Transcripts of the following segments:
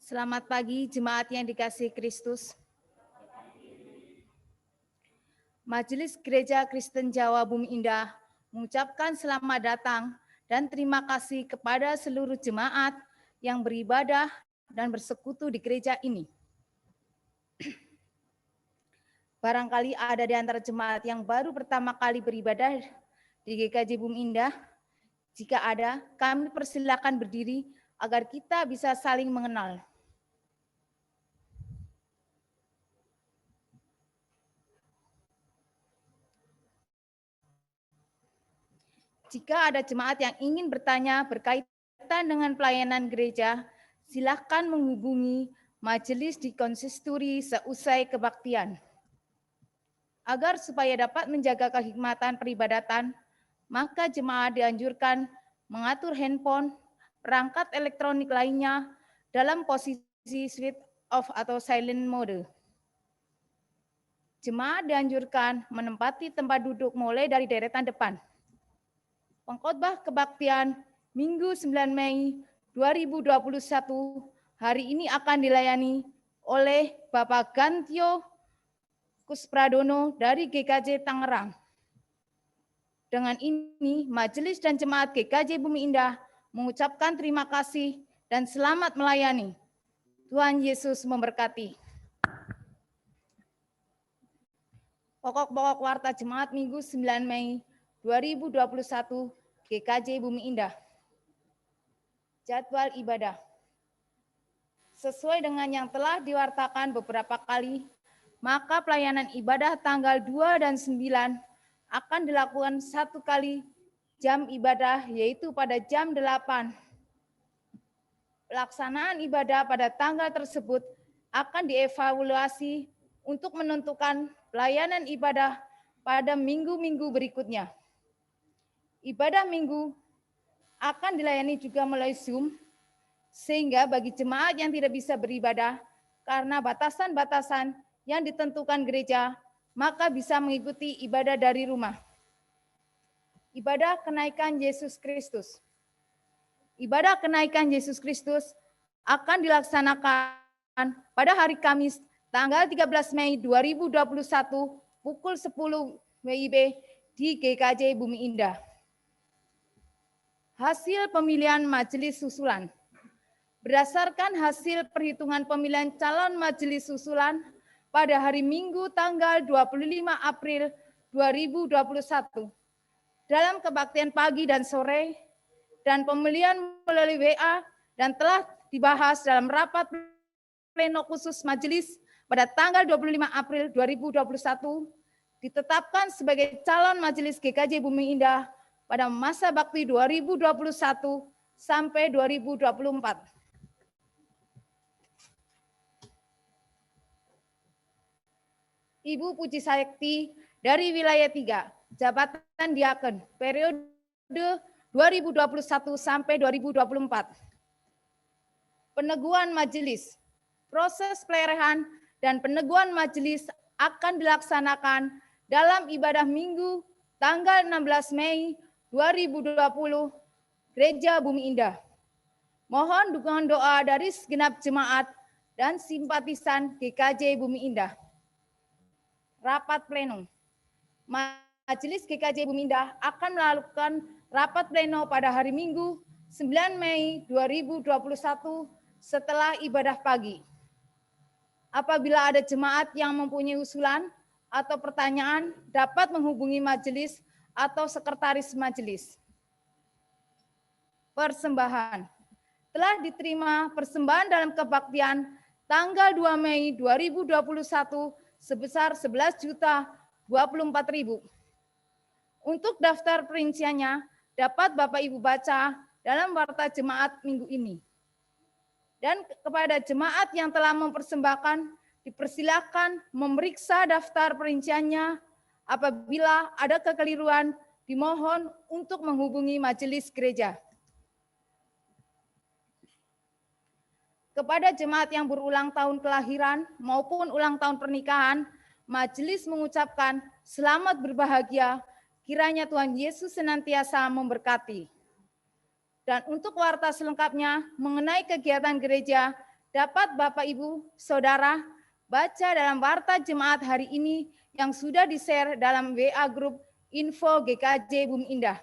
Selamat pagi jemaat yang dikasihi Kristus. Majelis Gereja Kristen Jawa Bumi Indah mengucapkan selamat datang dan terima kasih kepada seluruh jemaat yang beribadah dan bersekutu di gereja ini. Barangkali ada di antara jemaat yang baru pertama kali beribadah di GKJ Bumi Indah. Jika ada, kami persilakan berdiri agar kita bisa saling mengenal. Jika ada jemaat yang ingin bertanya berkaitan dengan pelayanan gereja, silakan menghubungi majelis di konsistori seusai kebaktian. Agar supaya dapat menjaga kehikmatan peribadatan, maka jemaat dianjurkan mengatur handphone, perangkat elektronik lainnya dalam posisi switch off atau silent mode. Jemaat dianjurkan menempati tempat duduk mulai dari deretan depan. Pengkhotbah kebaktian Minggu 9 Mei 2021 hari ini akan dilayani oleh Bapak Gantio Kuspradono dari GKJ Tangerang. Dengan ini, majelis dan jemaat GKJ Bumi Indah mengucapkan terima kasih dan selamat melayani. Tuhan Yesus memberkati. Pokok-pokok warta jemaat Minggu 9 Mei 2021 GKJ Bumi Indah. Jadwal ibadah. Sesuai dengan yang telah diwartakan beberapa kali, maka pelayanan ibadah tanggal 2 dan 9 akan dilakukan 1 kali jam ibadah, yaitu pada jam 8. Pelaksanaan ibadah pada tanggal tersebut akan dievaluasi untuk menentukan pelayanan ibadah pada minggu-minggu berikutnya. Ibadah minggu akan dilayani juga melalui Zoom, sehingga bagi jemaat yang tidak bisa beribadah karena batasan-batasan yang ditentukan gereja, maka bisa mengikuti ibadah dari rumah. Ibadah kenaikan Yesus Kristus. Ibadah kenaikan Yesus Kristus akan dilaksanakan pada hari Kamis tanggal 13 Mei 2021 pukul 10 WIB di GKJ Bumi Indah. Hasil pemilihan majelis susulan. Berdasarkan hasil perhitungan pemilihan calon majelis susulan pada hari Minggu tanggal 25 April 2021 dalam kebaktian pagi dan sore dan pemilihan melalui WA dan telah dibahas dalam rapat pleno khusus majelis pada tanggal 25 April 2021 ditetapkan sebagai calon majelis GKJ Bumi Indah pada masa bakti 2021 sampai 2024. Ibu Puji Sakti dari wilayah 3, jabatan diaken, periode 2021 sampai 2024. Peneguhan majelis. Proses pelerahan dan peneguhan majelis akan dilaksanakan dalam ibadah Minggu tanggal 16 Mei 2020 Gereja Bumi Indah. Mohon dukungan doa dari segenap jemaat dan simpatisan GKJ Bumi Indah. Rapat pleno. Majelis GKJ Bumi Indah akan melakukan rapat pleno pada hari Minggu 9 Mei 2021 setelah ibadah pagi. Apabila ada jemaat yang mempunyai usulan atau pertanyaan dapat menghubungi majelis atau sekretaris majelis. Persembahan. Telah diterima persembahan dalam kebaktian tanggal 2 Mei 2021 sebesar 11.024.000. Untuk daftar perinciannya dapat Bapak Ibu baca dalam warta jemaat minggu ini. Dan kepada jemaat yang telah mempersembahkan, dipersilakan memeriksa daftar perinciannya. Apabila ada kekeliruan, dimohon untuk menghubungi majelis gereja. Kepada jemaat yang berulang tahun kelahiran maupun ulang tahun pernikahan, majelis mengucapkan selamat berbahagia, kiranya Tuhan Yesus senantiasa memberkati. Dan untuk warta selengkapnya mengenai kegiatan gereja, dapat Bapak Ibu Saudara baca dalam warta jemaat hari ini yang sudah di-share dalam WA Group Info GKJ Bumi Indah.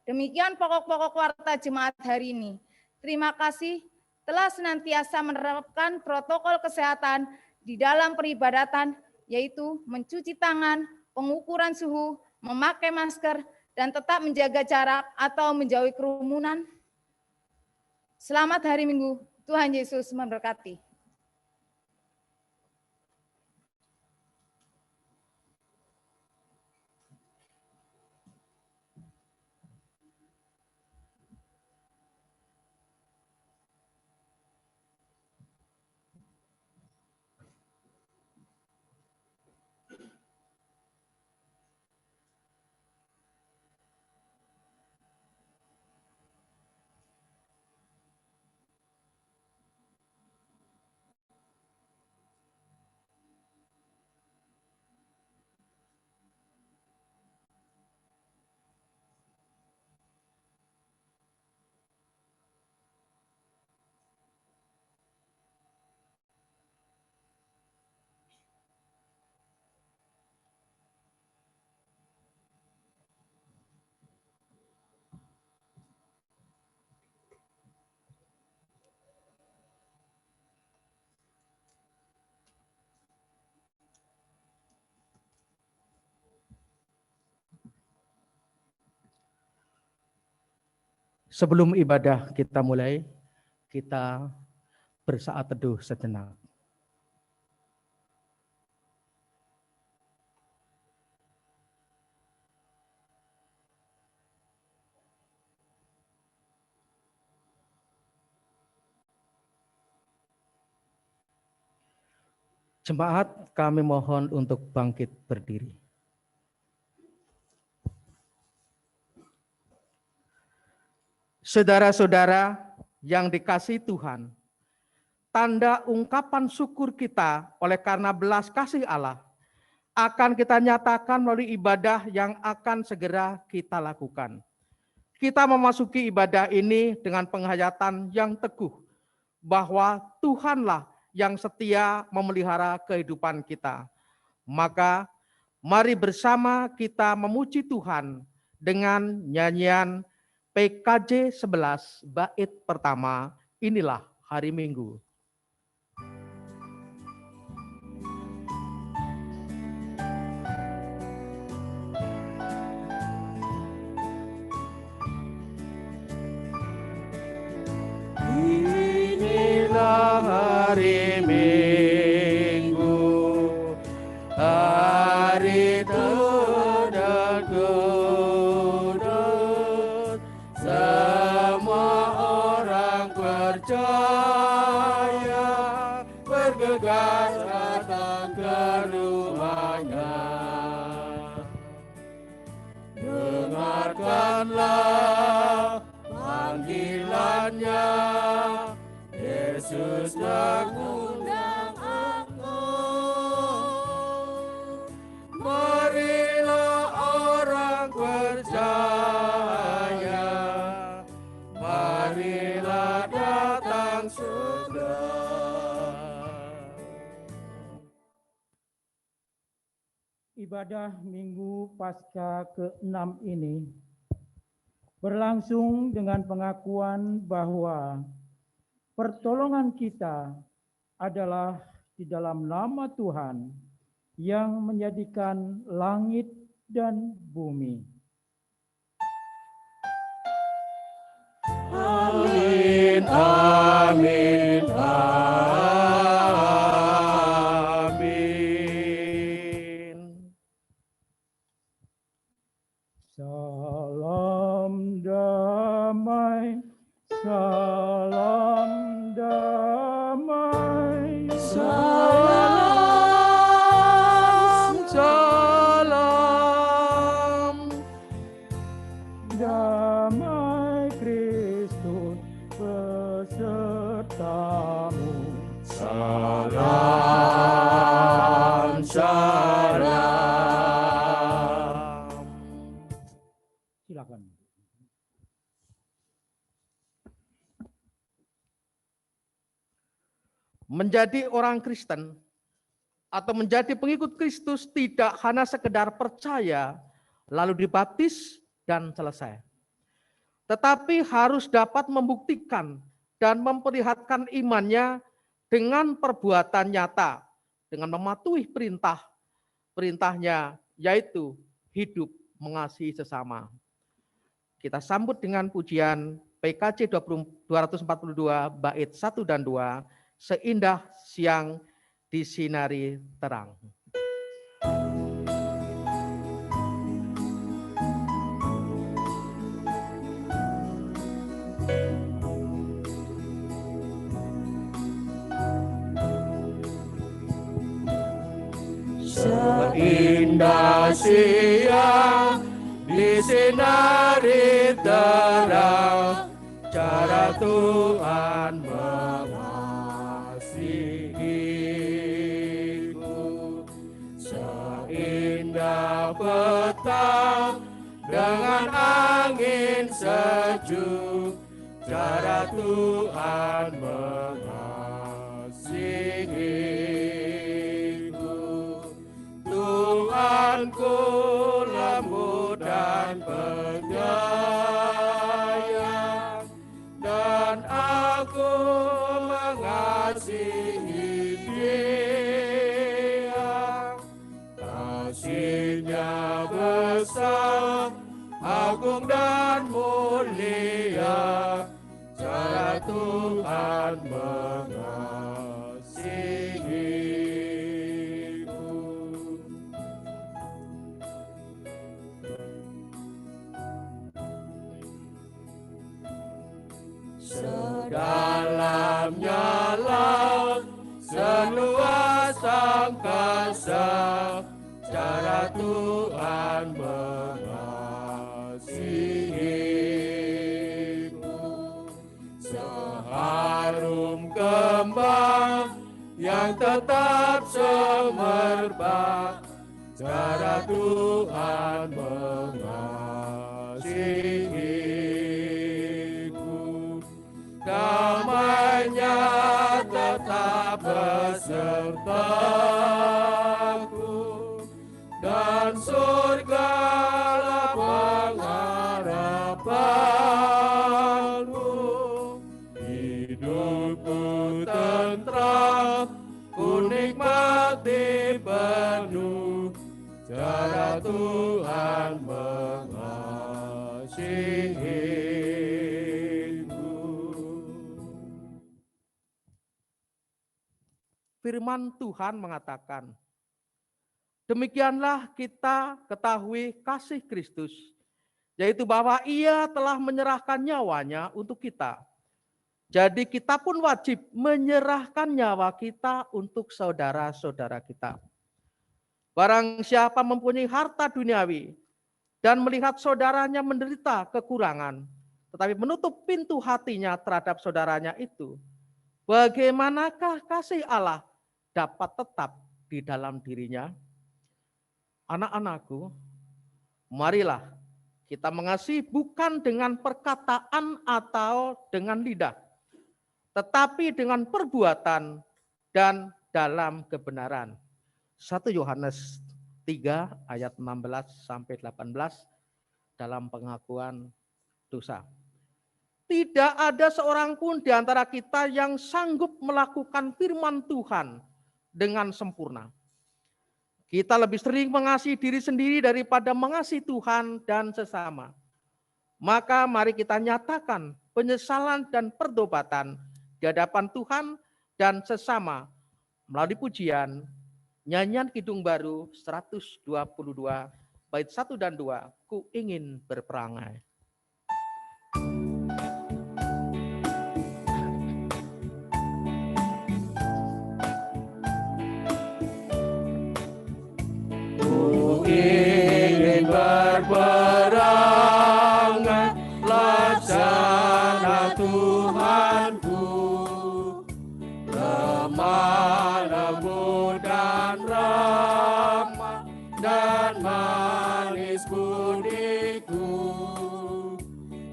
Demikian pokok-pokok warta jemaat hari ini. Terima kasih telah senantiasa menerapkan protokol kesehatan di dalam peribadatan, yaitu mencuci tangan, pengukuran suhu, memakai masker, dan tetap menjaga jarak atau menjauhi kerumunan. Selamat hari Minggu, Tuhan Yesus memberkati. Sebelum ibadah kita mulai, kita bersaat teduh sejenak. Jemaat, kami mohon untuk bangkit berdiri. Saudara-saudara yang dikasihi Tuhan, tanda ungkapan syukur kita oleh karena belas kasih Allah akan kita nyatakan melalui ibadah yang akan segera kita lakukan. Kita memasuki ibadah ini dengan penghayatan yang teguh bahwa Tuhanlah yang setia memelihara kehidupan kita. Maka mari bersama kita memuji Tuhan dengan nyanyian PKJ 11 bait pertama, inilah hari Minggu. Inilah hari Minggu, hari dan kudus, semua orang percaya bergegas datang ke rumahnya. Dengarkanlah panggilannya, Yesus mengundang aku. Marilah orang percaya, marilah datang segera. Ibadah Minggu Paskah ke-6 ini berlangsung dengan pengakuan bahwa pertolongan kita adalah di dalam nama Tuhan yang menjadikan langit dan bumi. Amin, amin, amin. Salam damai, salam damai, Salam, salam. damai Kristus besertamu. Salam, salam. Silakan. Menjadi orang Kristen atau menjadi pengikut Kristus tidak hanya sekedar percaya, lalu dibaptis dan selesai. Tetapi harus dapat membuktikan dan memperlihatkan imannya dengan perbuatan nyata, dengan mematuhi perintahnya, yaitu hidup mengasihi sesama. Kita sambut dengan pujian PKJ 242 bait 1 dan 2, seindah siang disinari terang. Seindah siang disinari terang, cara Tuhan mengasihiku. Seindah petang dengan angin sejuk, cara Tuhan mengasihiku. Tuhanku lembut dan penyayang, dan aku mengasihi Dia. Kasih-Nya besar, agung dan mulia, cara Tuhan mengasihiku. Sedalamnya laut, seluas angkasa, cara Tuhan mengasihiku. Seharum kembang yang tetap semerbak, cara Tuhan mengasihiku. Damai-Nya tetap besertaku, dan surgalah pengharapanku. Hidupku tentram, ku nikmati penuh, cara Tuhan mengasihiku. Firman Tuhan mengatakan, demikianlah kita ketahui kasih Kristus, yaitu bahwa Ia telah menyerahkan nyawanya untuk kita. Jadi kita pun wajib menyerahkan nyawa kita untuk saudara-saudara kita. Barang siapa mempunyai harta duniawi dan melihat saudaranya menderita kekurangan, tetapi menutup pintu hatinya terhadap saudaranya itu, bagaimanakah kasih Allah dapat tetap di dalam dirinya? Anak-anakku, marilah kita mengasihi bukan dengan perkataan atau dengan lidah, tetapi dengan perbuatan dan dalam kebenaran. 1 Yohanes 3 ayat 16 sampai 18 dalam pengakuan dosa. Tidak ada seorang pun di antara kita yang sanggup melakukan firman Tuhan dengan sempurna. Kita lebih sering mengasihi diri sendiri daripada mengasihi Tuhan dan sesama. Maka mari kita nyatakan penyesalan dan pertobatan di hadapan Tuhan dan sesama melalui pujian nyanyian Kidung Baru 122 bait 1 dan 2, Ku ingin berperangai. Ku ingin berperangai, laksana Tuhanku, lemah lembut dan ramah dan manis budiku,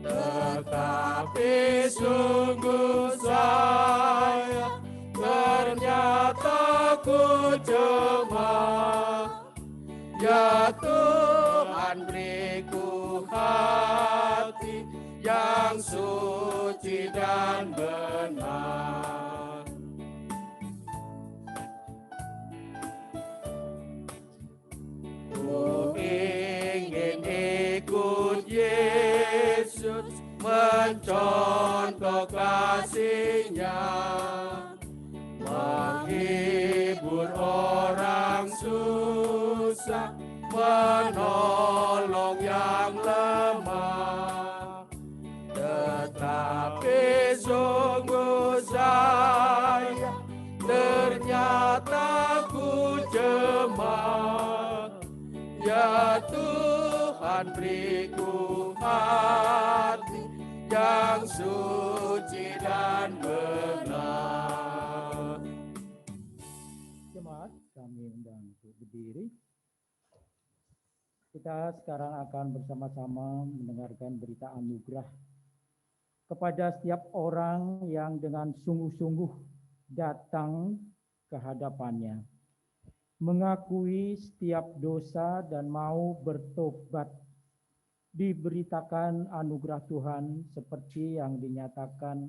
tetapi sungguh saya ternyata ku cemah. Ya Tuhan, beriku hati yang suci dan benar. Ku ingin ikut Yesus, mencontoh kasih-Nya, menghibur orang susah, menolong yang lemah. Tetapi sungguh saya ternyata ku cemah. Ya Tuhan, beriku hati yang suci dan benar. Jemaat, kami undang untuk berdiri. Kita sekarang akan bersama-sama mendengarkan berita anugerah kepada setiap orang yang dengan sungguh-sungguh datang ke hadapannya, mengakui setiap dosa dan mau bertobat. Diberitakan anugerah Tuhan seperti yang dinyatakan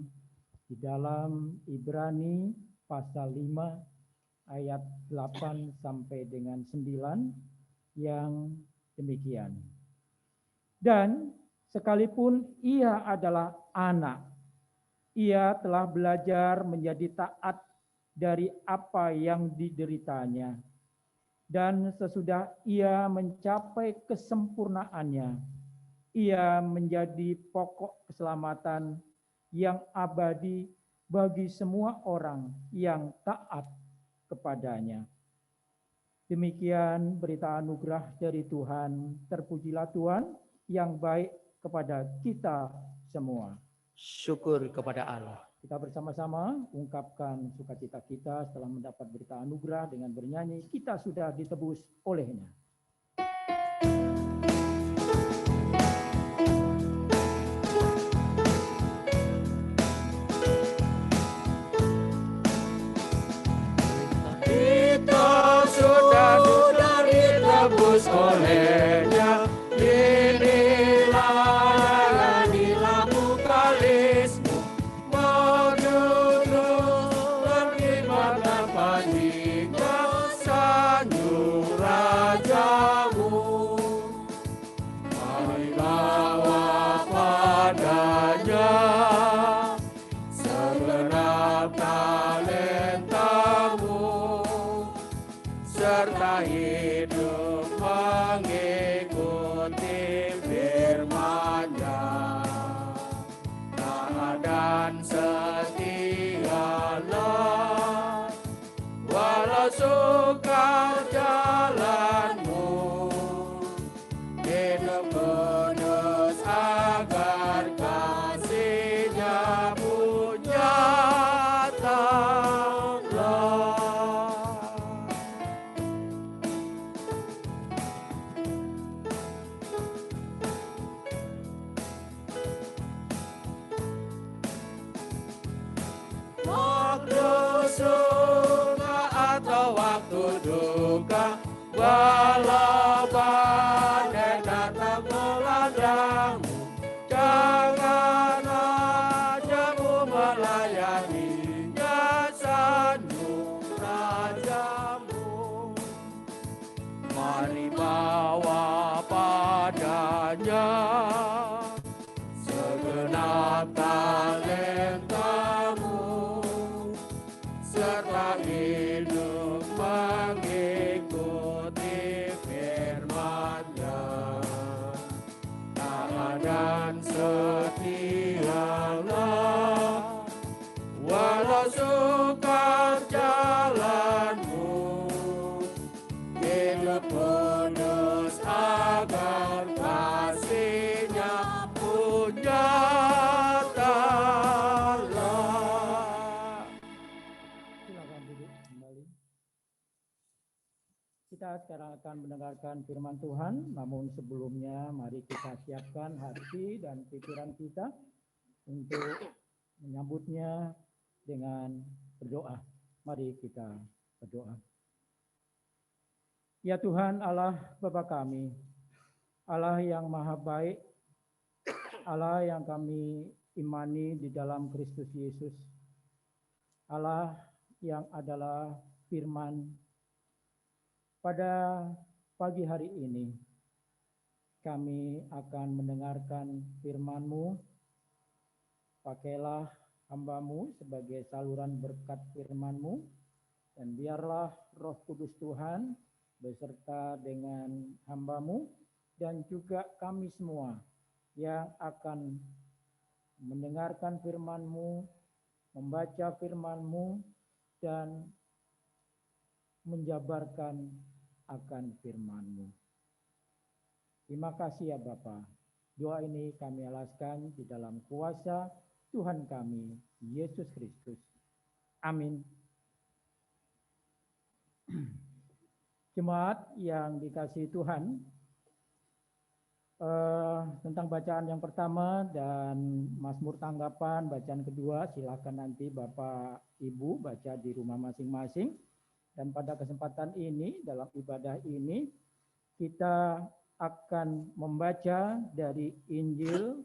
di dalam Ibrani pasal 5 ayat 8 sampai dengan 9 yang demikian. Dan sekalipun ia adalah anak, ia telah belajar menjadi taat dari apa yang dideritanya. Dan sesudah ia mencapai kesempurnaannya, ia menjadi pokok keselamatan yang abadi bagi semua orang yang taat kepadanya. Demikian berita anugerah dari Tuhan. Terpujilah Tuhan yang baik kepada kita semua. Syukur kepada Allah. Kita bersama-sama ungkapkan sukacita kita setelah mendapat berita anugerah dengan bernyanyi, kita sudah ditebus olehnya. Kita sudah ditebus olehnya, inilah muka Kristus, menuju berkhidmat tanpa hingga sanjung Rajamu. Mari bawa padanya segenap talentamu, serta hidup mengikuti firman-Nya. Taat dan setialah, walau sukar jalanmu, hidup kudus agar kasih-Nya pun nyatalah. Waktu suka atau waktu duka, walau badai datang melandamu, jangan ajamu melayaninya sanjung Rajamu. duduk kembali. Kita sekarang akan mendengarkan firman Tuhan, namun sebelumnya mari kita siapkan hati dan pikiran kita untuk menyambutnya dengan berdoa. Mari kita berdoa. Ya Tuhan Allah Bapa kami, Allah yang maha baik, Allah yang kami imani di dalam Kristus Yesus, Allah yang adalah firman. Pada pagi hari ini, kami akan mendengarkan firman-Mu. Pakailah hamba-Mu sebagai saluran berkat firman-Mu, dan biarlah Roh Kudus Tuhan beserta dengan hamba-Mu, dan juga kami semua yang akan mendengarkan firman-Mu, membaca firman-Mu, dan menjabarkan akan firman-Mu. Terima kasih ya Bapa. Doa ini kami alaskan di dalam kuasa Tuhan kami, Yesus Kristus. Amin. Jemaat yang dikasihi Tuhan, tentang bacaan yang pertama dan Mazmur tanggapan, bacaan kedua, silakan nanti Bapak Ibu baca di rumah masing-masing. Dan pada kesempatan ini, dalam ibadah ini, kita akan membaca dari Injil,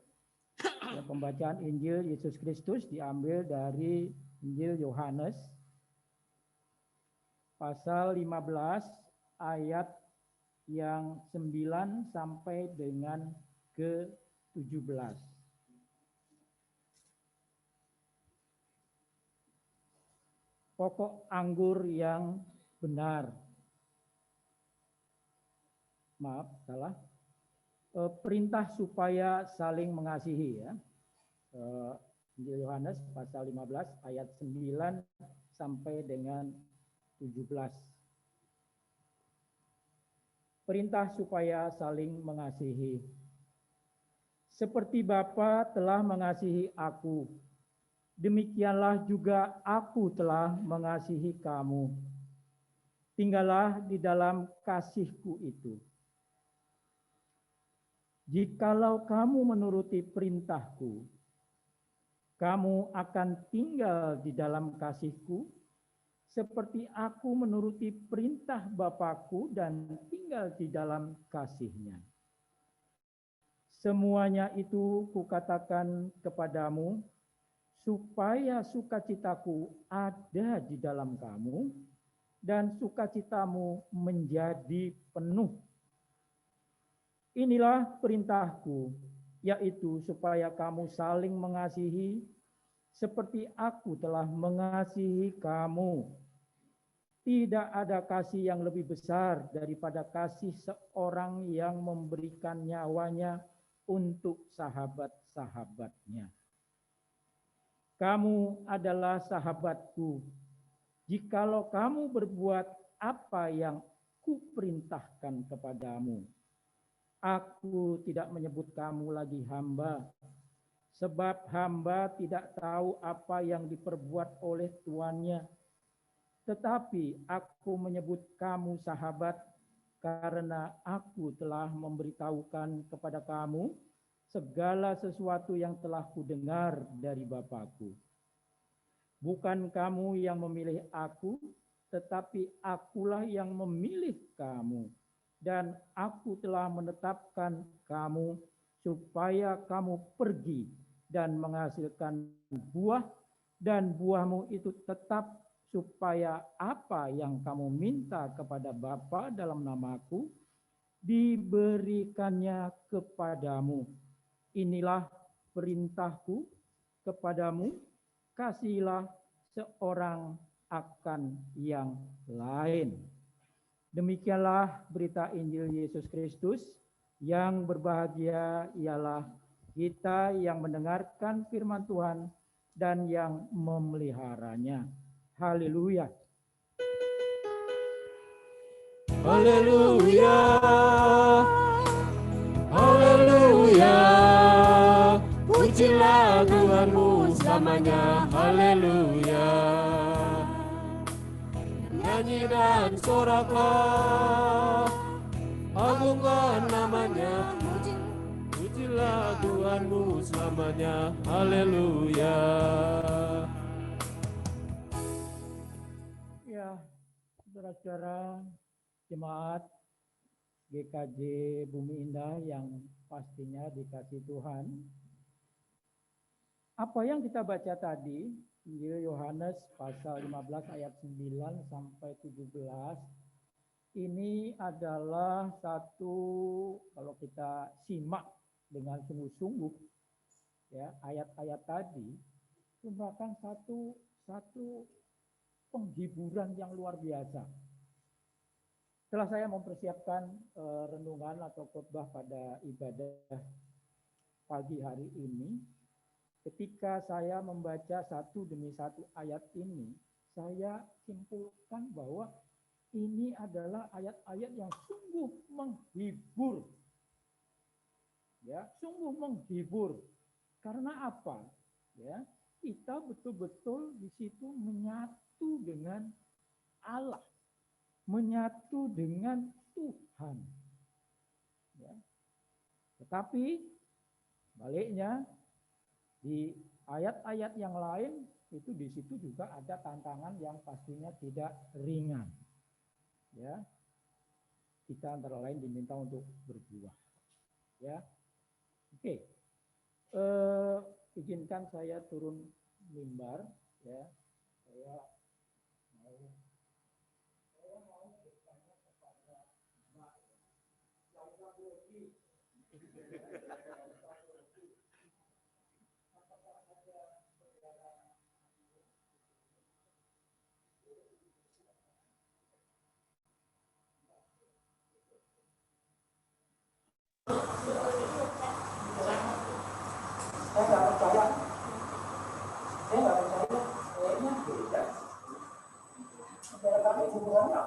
pembacaan Injil Yesus Kristus diambil dari Injil Yohanes, pasal 15, ayat yang 9 sampai dengan ke-17. Pokok anggur yang benar. Maaf, salah. Perintah supaya saling mengasihi ya. Injil Yohanes pasal 15 ayat 9 sampai dengan 17. Perintah supaya saling mengasihi. Seperti Bapa telah mengasihi aku, demikianlah juga aku telah mengasihi kamu. Tinggallah di dalam kasih-Ku itu. Jikalau kamu menuruti perintah-Ku, kamu akan tinggal di dalam kasih-Ku, seperti aku menuruti perintah Bapa-Ku dan tinggal di dalam kasih-Nya. Semuanya itu Kukatakan kepadamu, supaya sukacitaku ada di dalam kamu, dan sukacitamu menjadi penuh. Inilah perintahku, yaitu supaya kamu saling mengasihi, seperti aku telah mengasihi kamu. Tidak ada kasih yang lebih besar daripada kasih seorang yang memberikan nyawanya untuk sahabat-sahabatnya. Kamu adalah sahabatku, jikalau kamu berbuat apa yang Kuperintahkan kepadamu. Aku tidak menyebut kamu lagi hamba, sebab hamba tidak tahu apa yang diperbuat oleh tuannya. Tetapi aku menyebut kamu sahabat, karena aku telah memberitahukan kepada kamu segala sesuatu yang telah kudengar dari Bapa-Ku. Bukan kamu yang memilih aku, tetapi akulah yang memilih kamu. Dan aku telah menetapkan kamu supaya kamu pergi dan menghasilkan buah, dan buahmu itu tetap, supaya apa yang kamu minta kepada Bapa dalam namaku, diberikannya kepadamu. Inilah perintahku kepadamu, kasihilah seorang akan yang lain. Demikianlah berita Injil Yesus Kristus. Yang berbahagia ialah kita yang mendengarkan firman Tuhan dan yang memeliharanya. Haleluya. Haleluya. Haleluya. Pujilah Tuhanmu selamanya. Haleluya. nyanyi dan soraklah, agungkan namanya, pujilah Tuhanmu selamanya, haleluya. Ya, saudara-saudara jemaat GKJ Bumi Indah yang pastinya dikasih Tuhan. Apa yang kita baca tadi, Injil Yohanes pasal 15 ayat 9 sampai 17, ini adalah satu, kalau kita simak dengan sungguh-sungguh, ya, ayat-ayat tadi, itu merupakan satu penghiburan yang luar biasa. Setelah saya mempersiapkan renungan atau khotbah pada ibadah pagi hari ini, ketika saya membaca satu demi satu ayat ini, saya simpulkan bahwa ini adalah ayat-ayat yang sungguh menghibur. Ya, sungguh menghibur. Karena apa? Ya, kita betul-betul di situ menyatu dengan Allah, menyatu dengan Tuhan. Ya. Tetapi baliknya di ayat-ayat yang lain itu di situ juga ada tantangan yang pastinya tidak ringan. Ya, kita antara lain diminta untuk berbuah. Ya, oke. Izinkan saya turun mimbar. Ya, saya mau bertanya kepada Mbak Laura Bogi. Apakah ada saudara saya nggak percaya, kayaknya beda. Saudara kami hubungannya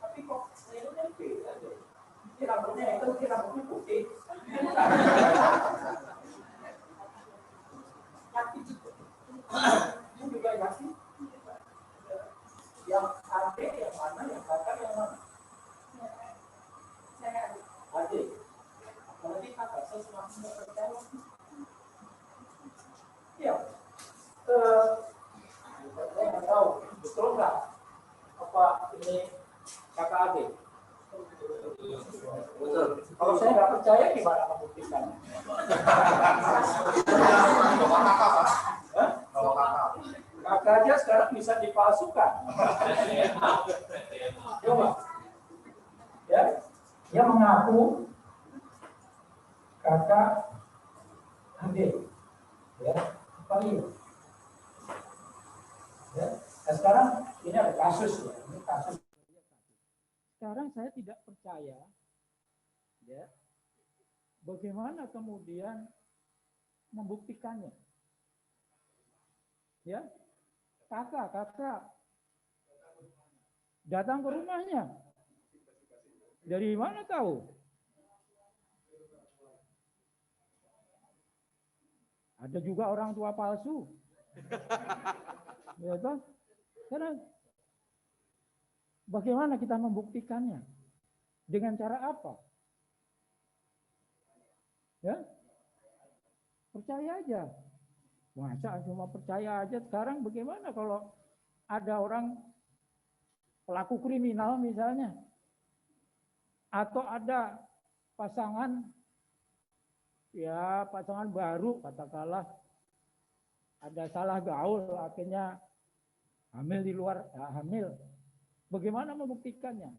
tapi kok kayaknya beda deh. Ini rambutnya itu, ini rambutnya putih. Ini juga yakin yang adik yang mana, yang kakak yang mana? Saya adik. Apalagi kakak, saya semakin percaya. Iya. Saya nggak tahu, betul nggak? Apa ini kakak adik? Betul. Kalau saya nggak percaya, gimana membuktikannya? Kakak aja sekarang bisa dipalsukan. Coba. Ya, dia mengaku kakak adik. Ya, apa ini? Ya. Nah, sekarang ini ada kasus ya. Ini kasus. Sekarang saya tidak percaya. Ya. Bagaimana kemudian membuktikannya? Ya, kakak datang ke rumahnya. Dari mana tahu? Ada juga orang tua palsu. Ya toh? Karena bagaimana kita membuktikannya? Dengan cara apa? Ya, percaya aja. Masa cuma percaya aja. Sekarang bagaimana kalau ada orang pelaku kriminal misalnya, atau ada pasangan baru katakanlah ada salah gaul akhirnya hamil di luar hamil. Bagaimana membuktikannya?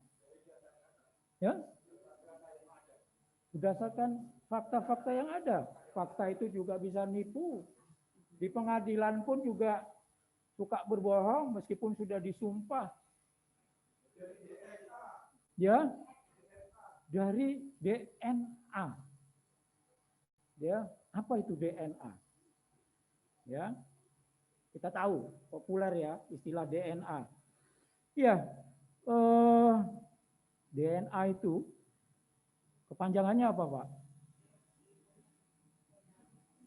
Ya, berdasarkan fakta-fakta yang ada. Fakta itu juga bisa nipu. Di pengadilan pun juga suka berbohong meskipun sudah disumpah. Ya, dari DNA. Ya, apa itu DNA? Ya, kita tahu populer ya istilah DNA. Ya, DNA itu kepanjangannya apa, Pak?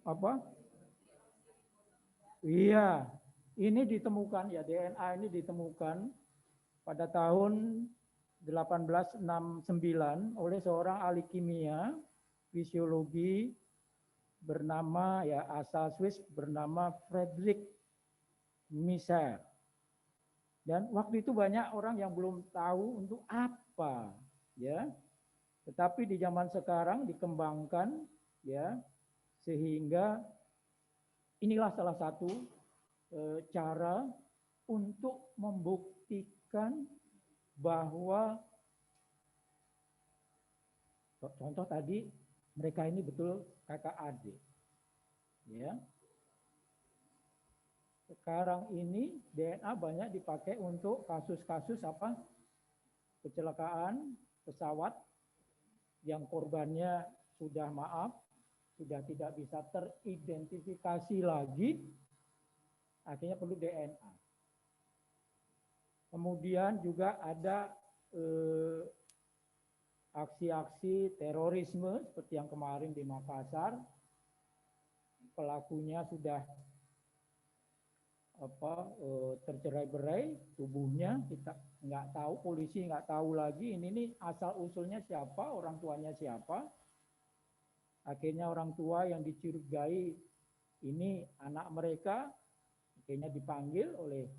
Apa? Iya, ini ditemukan ya, DNA ini ditemukan pada tahun 1869 oleh seorang ahli kimia fisiologi bernama ya asal Swiss bernama Friedrich Michel. Dan waktu itu banyak orang yang belum tahu untuk apa, ya. Tetapi di zaman sekarang dikembangkan, ya, sehingga inilah salah satu cara untuk membuktikan bahwa contoh tadi mereka ini betul kakak adik, ya. Sekarang ini DNA banyak dipakai untuk kasus-kasus apa? Kecelakaan pesawat yang korbannya sudah sudah tidak bisa teridentifikasi lagi, akhirnya perlu DNA. Kemudian juga ada aksi-aksi terorisme seperti yang kemarin di Makassar, pelakunya sudah tercerai-berai, tubuhnya kita nggak tahu, polisi nggak tahu lagi ini nih asal usulnya siapa, orang tuanya siapa. Akhirnya orang tua yang dicurigai ini anak mereka, akhirnya dipanggil oleh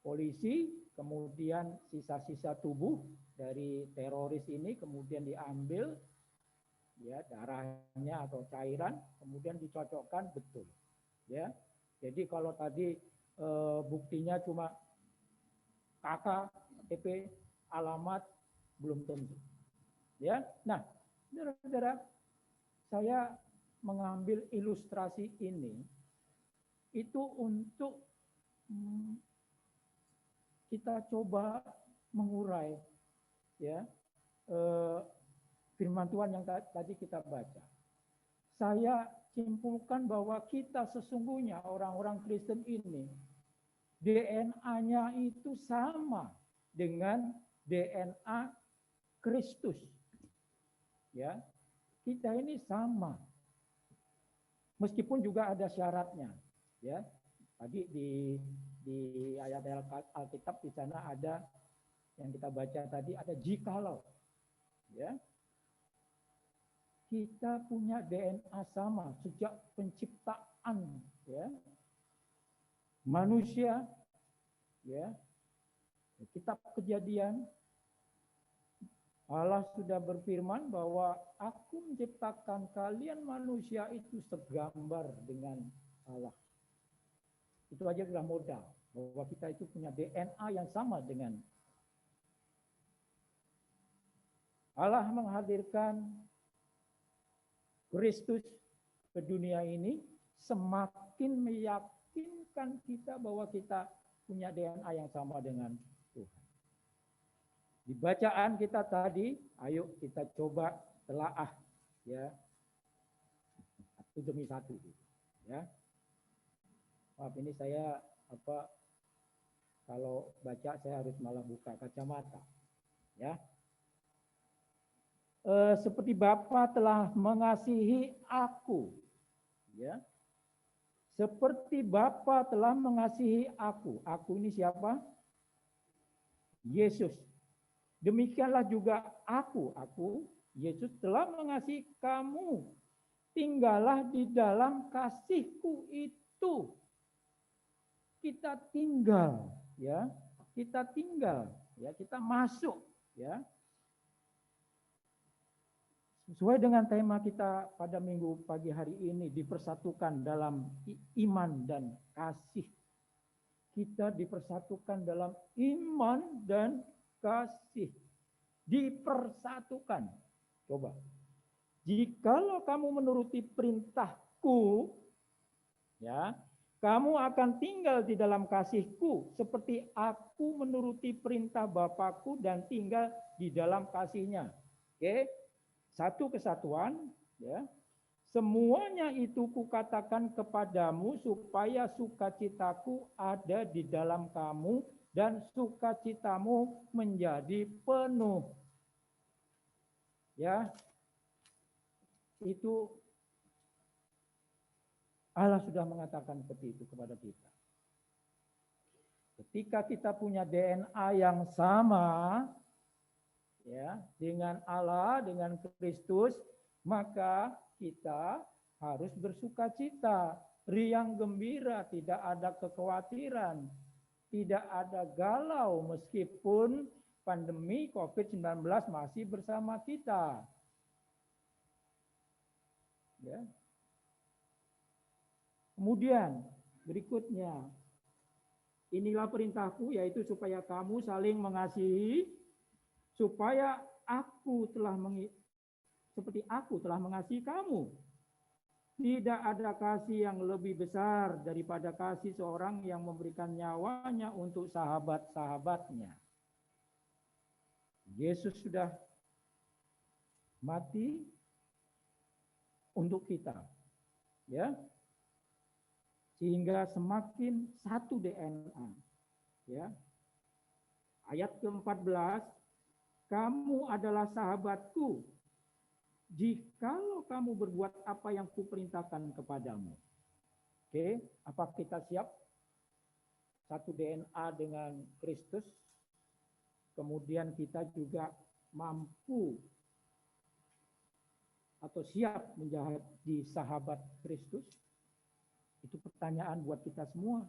polisi, kemudian sisa-sisa tubuh dari teroris ini kemudian diambil, ya, darahnya atau cairan, kemudian dicocokkan betul, ya. Jadi kalau tadi buktinya cuma kakak, KTP, alamat, belum tentu, ya. Nah, saudara-saudara, saya mengambil ilustrasi ini itu untuk kita coba mengurai, ya, firman Tuhan yang tadi kita baca. Saya simpulkan bahwa kita sesungguhnya orang-orang Kristen ini DNA-nya itu sama dengan DNA Kristus. Ya. Kita ini sama. Meskipun juga ada syaratnya, ya. Tadi di ayat-ayat Alkitab di sana ada yang kita baca tadi, ada jikalau, ya. Kita punya DNA sama sejak penciptaan, ya. Manusia, ya. Kitab Kejadian, Allah sudah berfirman bahwa aku menciptakan kalian manusia itu segambar dengan Allah. Itu aja sudah modal bahwa kita itu punya DNA yang sama dengan Allah. Menghadirkan Kristus ke dunia ini semakin meyakinkan kita bahwa kita punya DNA yang sama dengan Tuhan. Di bacaan kita tadi, ayo kita coba telaah, ya, satu demi satu, ya. Maaf, ini saya kalau baca saya harus malah buka kacamata, ya. Seperti Bapa telah mengasihi aku, ya. Seperti Bapa telah mengasihi aku. Aku ini siapa? Yesus. Demikianlah juga aku Yesus telah mengasihi kamu. Tinggallah di dalam kasihku itu. Kita tinggal, ya. Kita tinggal, ya, kita masuk, ya. Sesuai dengan tema kita pada minggu pagi hari ini, dipersatukan dalam iman dan kasih. Kita dipersatukan dalam iman dan kasih. Dipersatukan. Coba. Jikalau kamu menuruti perintahku, ya, kamu akan tinggal di dalam kasihku seperti aku menuruti perintah Bapakku dan tinggal di dalam kasihnya. Oke? Satu kesatuan, ya. Semuanya itu kukatakan kepadamu supaya sukacitaku ada di dalam kamu dan sukacitamu menjadi penuh. Ya, itu Allah sudah mengatakan seperti itu kepada kita. Ketika kita punya DNA yang sama, ya, dengan Allah, dengan Kristus, maka kita harus bersukacita, riang gembira, tidak ada kekhawatiran, tidak ada galau meskipun pandemi COVID-19 masih bersama kita. Ya. Kemudian berikutnya, inilah perintahku, yaitu supaya kamu saling mengasihi, supaya seperti aku telah mengasihi kamu. Tidak ada kasih yang lebih besar daripada kasih seorang yang memberikan nyawanya untuk sahabat-sahabatnya. Yesus sudah mati untuk kita, ya, sehingga semakin satu DNA, ya. Ayat ke-14, kamu adalah sahabatku jikalau kamu berbuat apa yang kuperintahkan kepadamu. Oke, apa kita siap? Satu DNA dengan Kristus, kemudian kita juga mampu atau siap menjadi sahabat Kristus. Itu pertanyaan buat kita semua.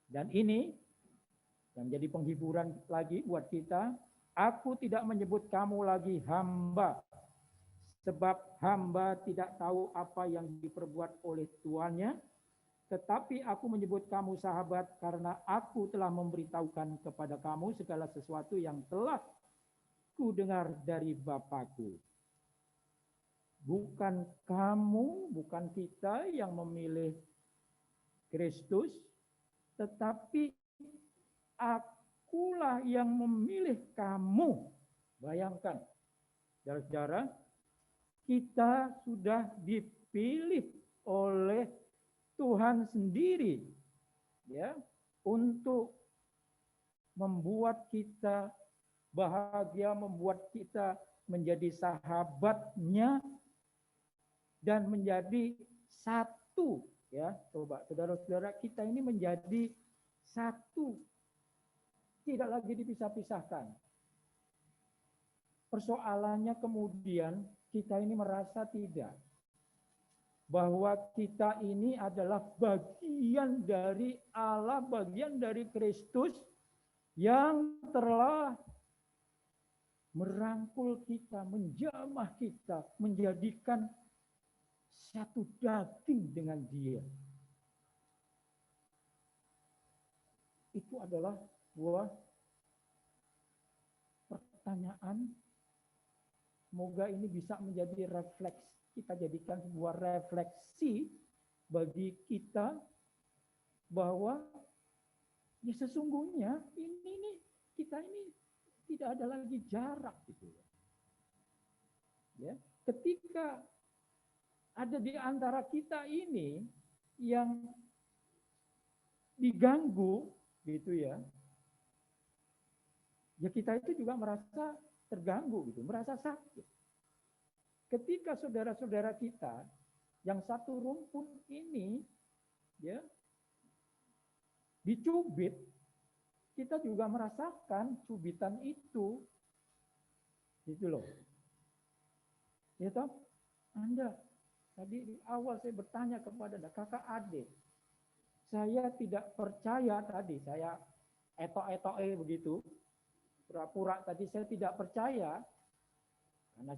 Dan ini yang jadi penghiburan lagi buat kita, aku tidak menyebut kamu lagi hamba, sebab hamba tidak tahu apa yang diperbuat oleh tuannya, tetapi aku menyebut kamu sahabat karena aku telah memberitahukan kepada kamu segala sesuatu yang telah kudengar dari Bapakku. Bukan kamu, bukan kita yang memilih Kristus, tetapi akulah yang memilih kamu. Bayangkan, saudara-saudara, kita sudah dipilih oleh Tuhan sendiri, ya, untuk membuat kita bahagia, membuat kita menjadi sahabatnya dan menjadi satu, ya. Coba saudara-saudara, kita ini menjadi satu, tidak lagi dipisah-pisahkan. Persoalannya kemudian kita ini merasa tidak, bahwa kita ini adalah bagian dari Allah, bagian dari Kristus yang telah merangkul kita, menjamah kita, menjadikan satu daging dengan Dia. Itu adalah sebuah pertanyaan. Semoga ini bisa menjadi refleks. Kita jadikan sebuah refleksi bagi kita bahwa ya sesungguhnya kita ini tidak ada lagi jarak gitu. Ya, ketika ada di antara kita ini yang diganggu gitu ya. Ya kita itu juga merasa terganggu gitu, merasa sakit. Ketika saudara-saudara kita yang satu rumpun ini ya dicubit, kita juga merasakan cubitan itu. Gitu loh. Ya toh? Anda tadi di awal saya bertanya kepada kakak adik. Saya tidak percaya tadi, saya etok-etok begitu. Pura-pura tadi saya tidak percaya. Karena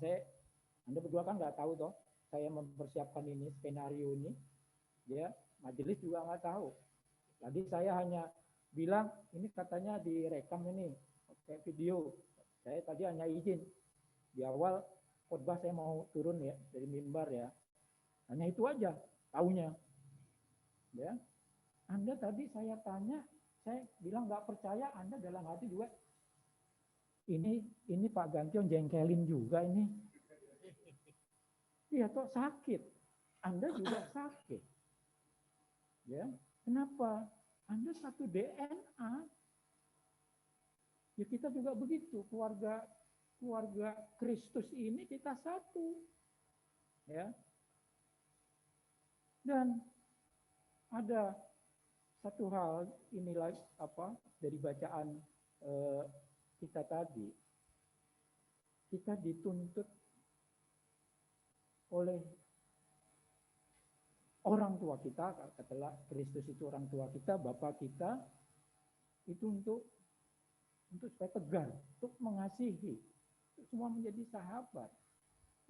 Anda berdua kan nggak tahu toh, saya mempersiapkan ini, skenario ini. Ya, majelis juga nggak tahu. Tadi saya hanya bilang, ini katanya direkam ini, pakai video. Saya tadi hanya izin. Di awal khotbah saya mau turun ya, dari mimbar ya. Hanya itu aja, taunya. Ya. Anda tadi saya tanya, saya bilang nggak percaya, Anda dalam hati juga, ini Pak Gantion jengkelin juga ini. Iya toh sakit, Anda juga sakit. Ya, kenapa? Anda satu DNA. Ya kita juga begitu, keluarga keluarga Kristus ini kita satu. Ya. Dan ada satu hal inilah dari bacaan kita tadi, kita dituntut oleh orang tua kita, katakanlah Kristus itu orang tua kita, Bapa kita, itu untuk supaya tegar, untuk mengasihi, untuk semua menjadi sahabat.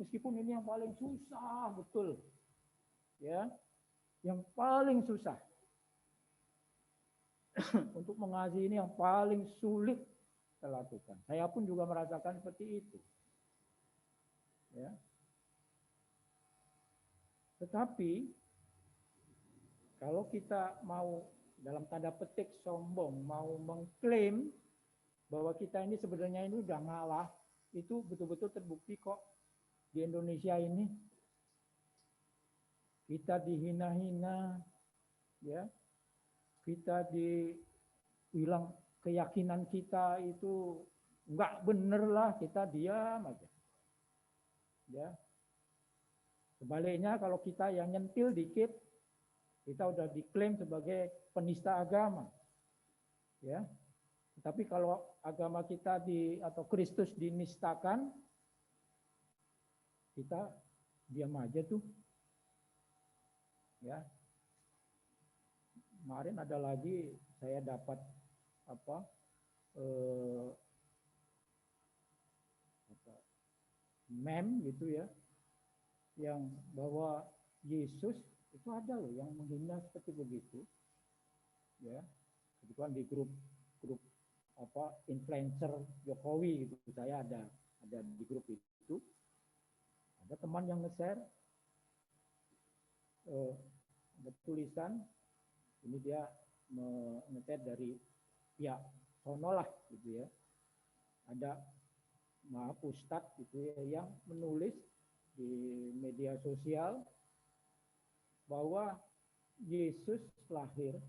Meskipun ini yang paling susah, betul. Ya, yang paling susah. Untuk mengasihi ini yang paling sulit kita lakukan. Saya pun juga merasakan seperti itu. Ya. Tetapi kalau kita mau dalam tanda petik sombong, mau mengklaim bahwa kita ini sebenarnya ini udah ngalah, itu betul-betul terbukti kok di Indonesia ini. Kita dihina-hina, ya. Kita dibilang keyakinan kita itu enggak bener lah, kita diam aja. Ya. Sebaliknya kalau kita yang nyentil dikit, kita udah diklaim sebagai penista agama. Ya. Tapi kalau agama kita atau Kristus dinistakan, kita diam aja tuh. Ya. Kemarin ada lagi saya dapat meme gitu ya, yang bahwa Yesus itu ada loh yang menghina seperti begitu. Ya. Kebetulan di grup influencer Jokowi gitu, saya ada di grup itu. Ada teman yang nge-share ada tulisan, ini dia nge-share dari pihak sono lah gitu ya. Ada ustadz gitu ya yang menulis di media sosial bahwa Yesus lahir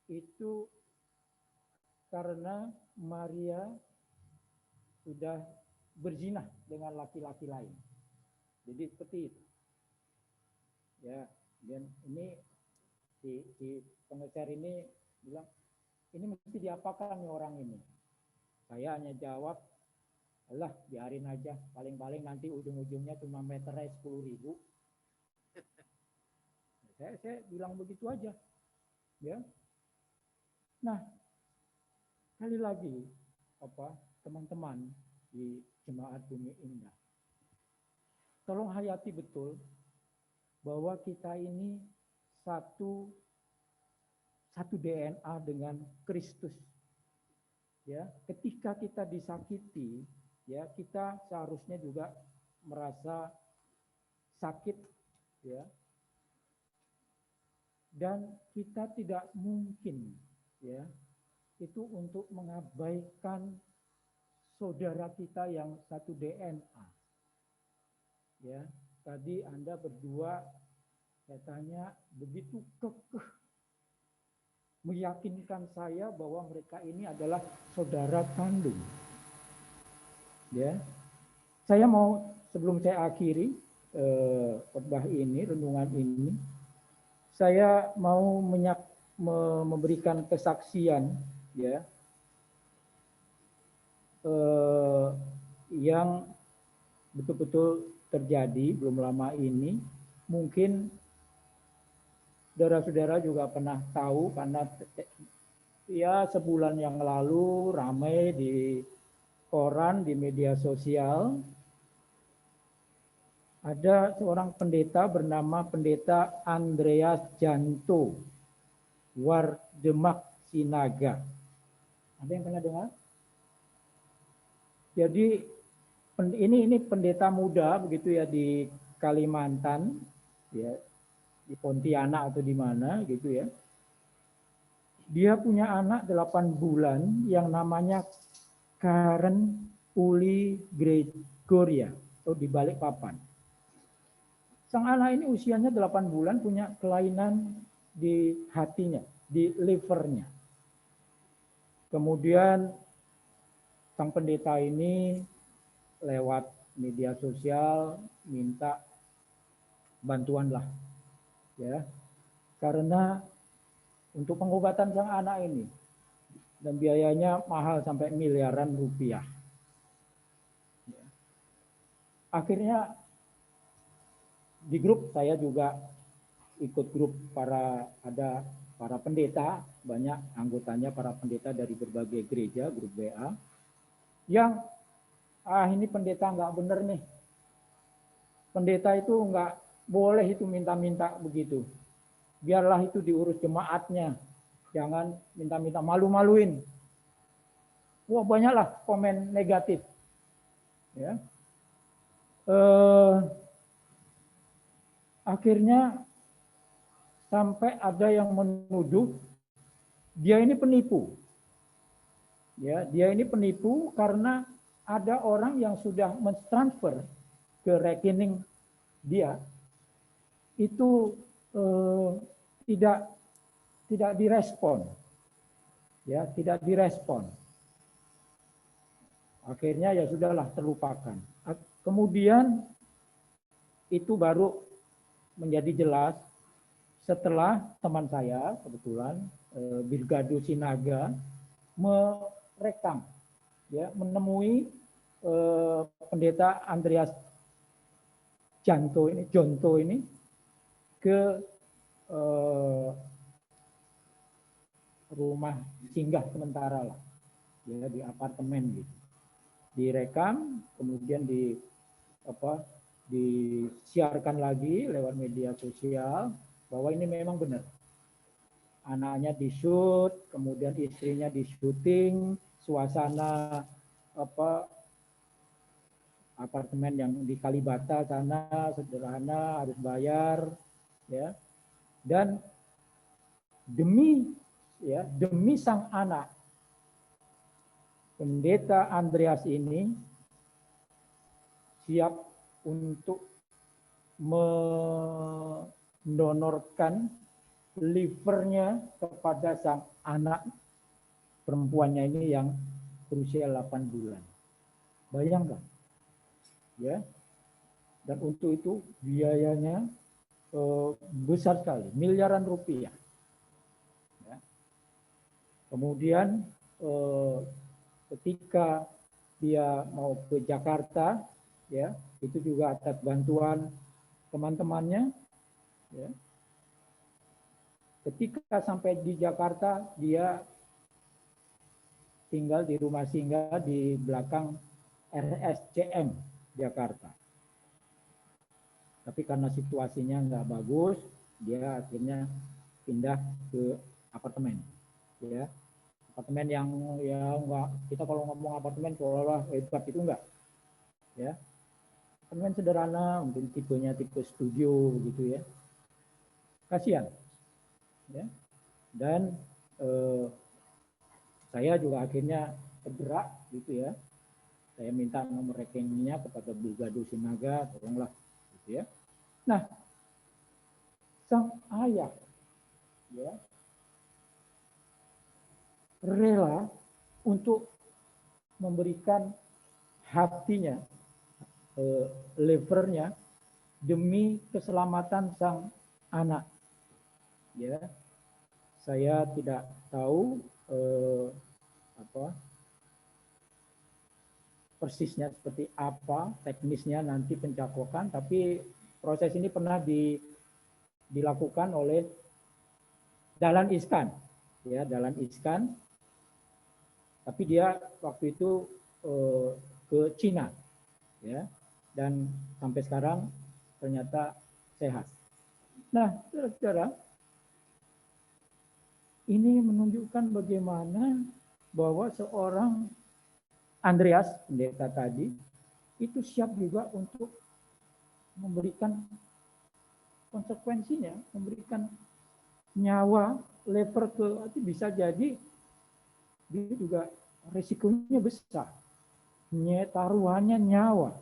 itu karena Maria sudah berzina dengan laki-laki lain. Jadi seperti itu. Ya, dan ini si pengecer ini bilang, ini mesti diapakan nih orang ini? Saya hanya jawab, alah biarin aja, paling-paling nanti ujung-ujungnya cuma meternya 10.000. Saya bilang begitu aja. Ya. Nah, sekali lagi teman-teman di Jemaat Bumi Indah, tolong hayati betul bahwa kita ini satu DNA dengan Kristus. Ya, ketika kita disakiti, ya kita seharusnya juga merasa sakit, ya. Dan kita tidak mungkin, ya, itu untuk mengabaikan saudara kita yang satu DNA. Ya, tadi Anda berdua saya tanya begitu kekeh meyakinkan saya bahwa mereka ini adalah saudara kandung. Ya, saya mau sebelum saya akhiri khotbah ini, renungan ini, saya mau memberikan kesaksian, ya, yang betul-betul terjadi belum lama ini. Mungkin saudara-saudara juga pernah tahu karena ya sebulan yang lalu ramai di koran, di media sosial, ada seorang pendeta bernama Pendeta Andreas Janto, Wardemak Sinaga. Ada yang pernah dengar? Jadi ini pendeta muda begitu ya di Kalimantan, ya, di Pontianak atau di mana gitu ya. Dia punya anak 8 bulan yang namanya Karen Uli Gregoria atau di Balikpapan. Sang anak ini usianya 8 bulan, punya kelainan di hatinya, di livernya. Kemudian sang pendeta ini lewat media sosial minta bantuan lah, ya, karena untuk pengobatan sang anak ini dan biayanya mahal sampai miliaran rupiah. Akhirnya di grup saya juga ikut grup ada para pendeta, banyak anggotanya para pendeta dari berbagai gereja, grup WA, yang ini pendeta nggak bener nih. Pendeta itu nggak boleh itu minta-minta begitu. Biarlah itu diurus jemaatnya. Jangan minta-minta, malu-maluin. Wah, banyaklah komen negatif. Ya. Akhirnya sampai ada yang menuduh dia ini penipu. Ya, dia ini penipu karena ada orang yang sudah mentransfer ke rekening dia itu tidak direspon. Ya, tidak direspon. Akhirnya ya sudahlah, terlupakan. Kemudian itu baru menjadi jelas setelah teman saya kebetulan Brigado Sinaga merekam, ya, menemui pendeta Andreas Jonto ini ke rumah singgah sementara lah, ya, di apartemen gitu. Direkam, kemudian disiarkan lagi lewat media sosial bahwa ini memang benar. Anaknya di-shoot, kemudian istrinya di-shooting, suasana apartemen yang di Kalibata sana sederhana, harus bayar, ya. Dan demi sang anak, pendeta Andreas ini siap untuk mendonorkan livernya kepada sang anak perempuannya ini yang berusia 8 bulan. Bayangkan, ya. Dan untuk itu biayanya besar sekali, miliaran rupiah. Ya. Kemudian ketika dia mau ke Jakarta, ya, itu juga atas bantuan teman-temannya, ya. Ketika sampai di Jakarta, dia tinggal di rumah singgah di belakang RSCM Jakarta. Tapi karena situasinya nggak bagus, dia akhirnya pindah ke apartemen, ya. Apartemen yang ya enggak, kita kalau ngomong apartemen seolah-olah hebat, itu enggak, ya. Apartemen sederhana, mungkin tipenya tipe studio gitu, ya. Kasihan, ya. Dan saya juga akhirnya bergerak gitu, ya. Saya minta nomor rekeningnya kepada Brigado Sinaga, tolonglah gitu, ya. Nah, sang ayah, ya, rela untuk memberikan hatinya, livernya, demi keselamatan sang anak. Ya, saya tidak tahu persisnya seperti apa, teknisnya nanti pencakwakan, tapi proses ini pernah dilakukan oleh Dahlan Iskan, ya, Dahlan Iskan. Tapi dia waktu itu ke Cina, ya, dan sampai sekarang ternyata sehat. Nah, saudara, ini menunjukkan bagaimana bahwa seorang Andreas, pendeta tadi, itu siap juga untuk memberikan konsekuensinya, memberikan nyawa, lever ke, bisa jadi dia juga risikonya besar. Taruhannya nyawa.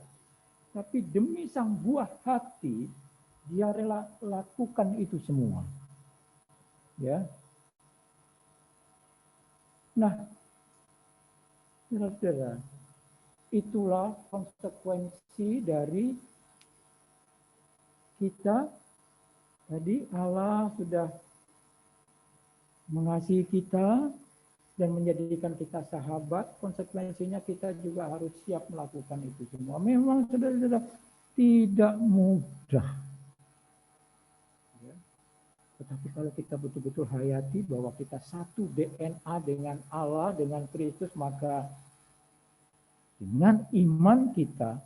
Tapi demi sang buah hati, dia rela lakukan itu semua. Ya. Nah, Saudara-saudara, itulah konsekuensi dari kita. Tadi Allah sudah mengasihi kita dan menjadikan kita sahabat, konsekuensinya kita juga harus siap melakukan itu semua. Memang saudara-saudara tidak mudah. Ya. Tetapi kalau kita betul-betul hayati bahwa kita satu DNA dengan Allah, dengan Kristus, maka dengan iman kita,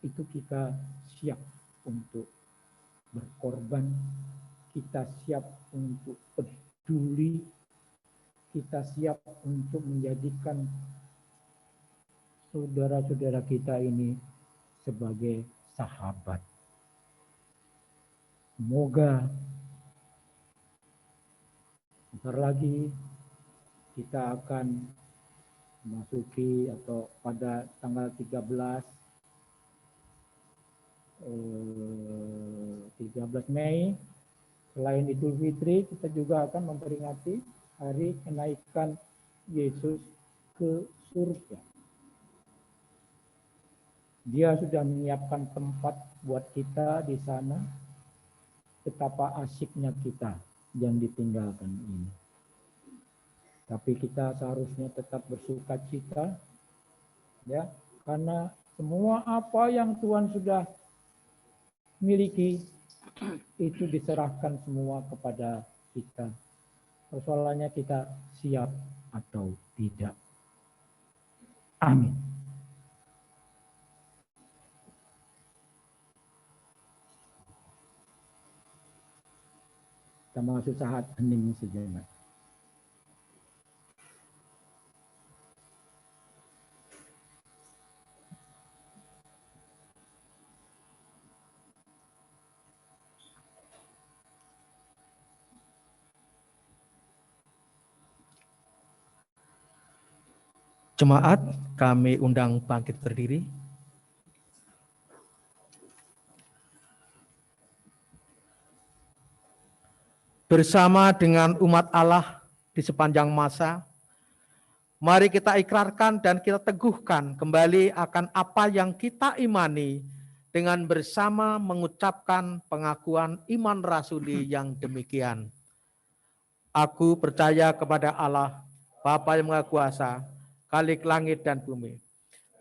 itu kita siap untuk berkorban, kita siap untuk peduli, kita siap untuk menjadikan saudara-saudara kita ini sebagai sahabat. Semoga bentar lagi kita akan memasuki atau pada tanggal 13 Mei, selain Idul Fitri, kita juga akan memperingati hari kenaikan Yesus ke surga. Dia sudah menyiapkan tempat buat kita di sana. Betapa asyiknya kita yang ditinggalkan ini. Tapi kita seharusnya tetap bersukacita, ya, karena semua apa yang Tuhan sudah miliki itu diserahkan semua kepada kita. Persoalannya kita siap atau tidak. Amin. Kita masuk saat hening sejenak. Jemaat, kami undang bangkit berdiri. Bersama dengan umat Allah di sepanjang masa, mari kita ikrarkan dan kita teguhkan kembali akan apa yang kita imani dengan bersama mengucapkan pengakuan iman rasuli yang demikian. Aku percaya kepada Allah, Bapa yang Maha Kuasa, Khalik langit dan bumi,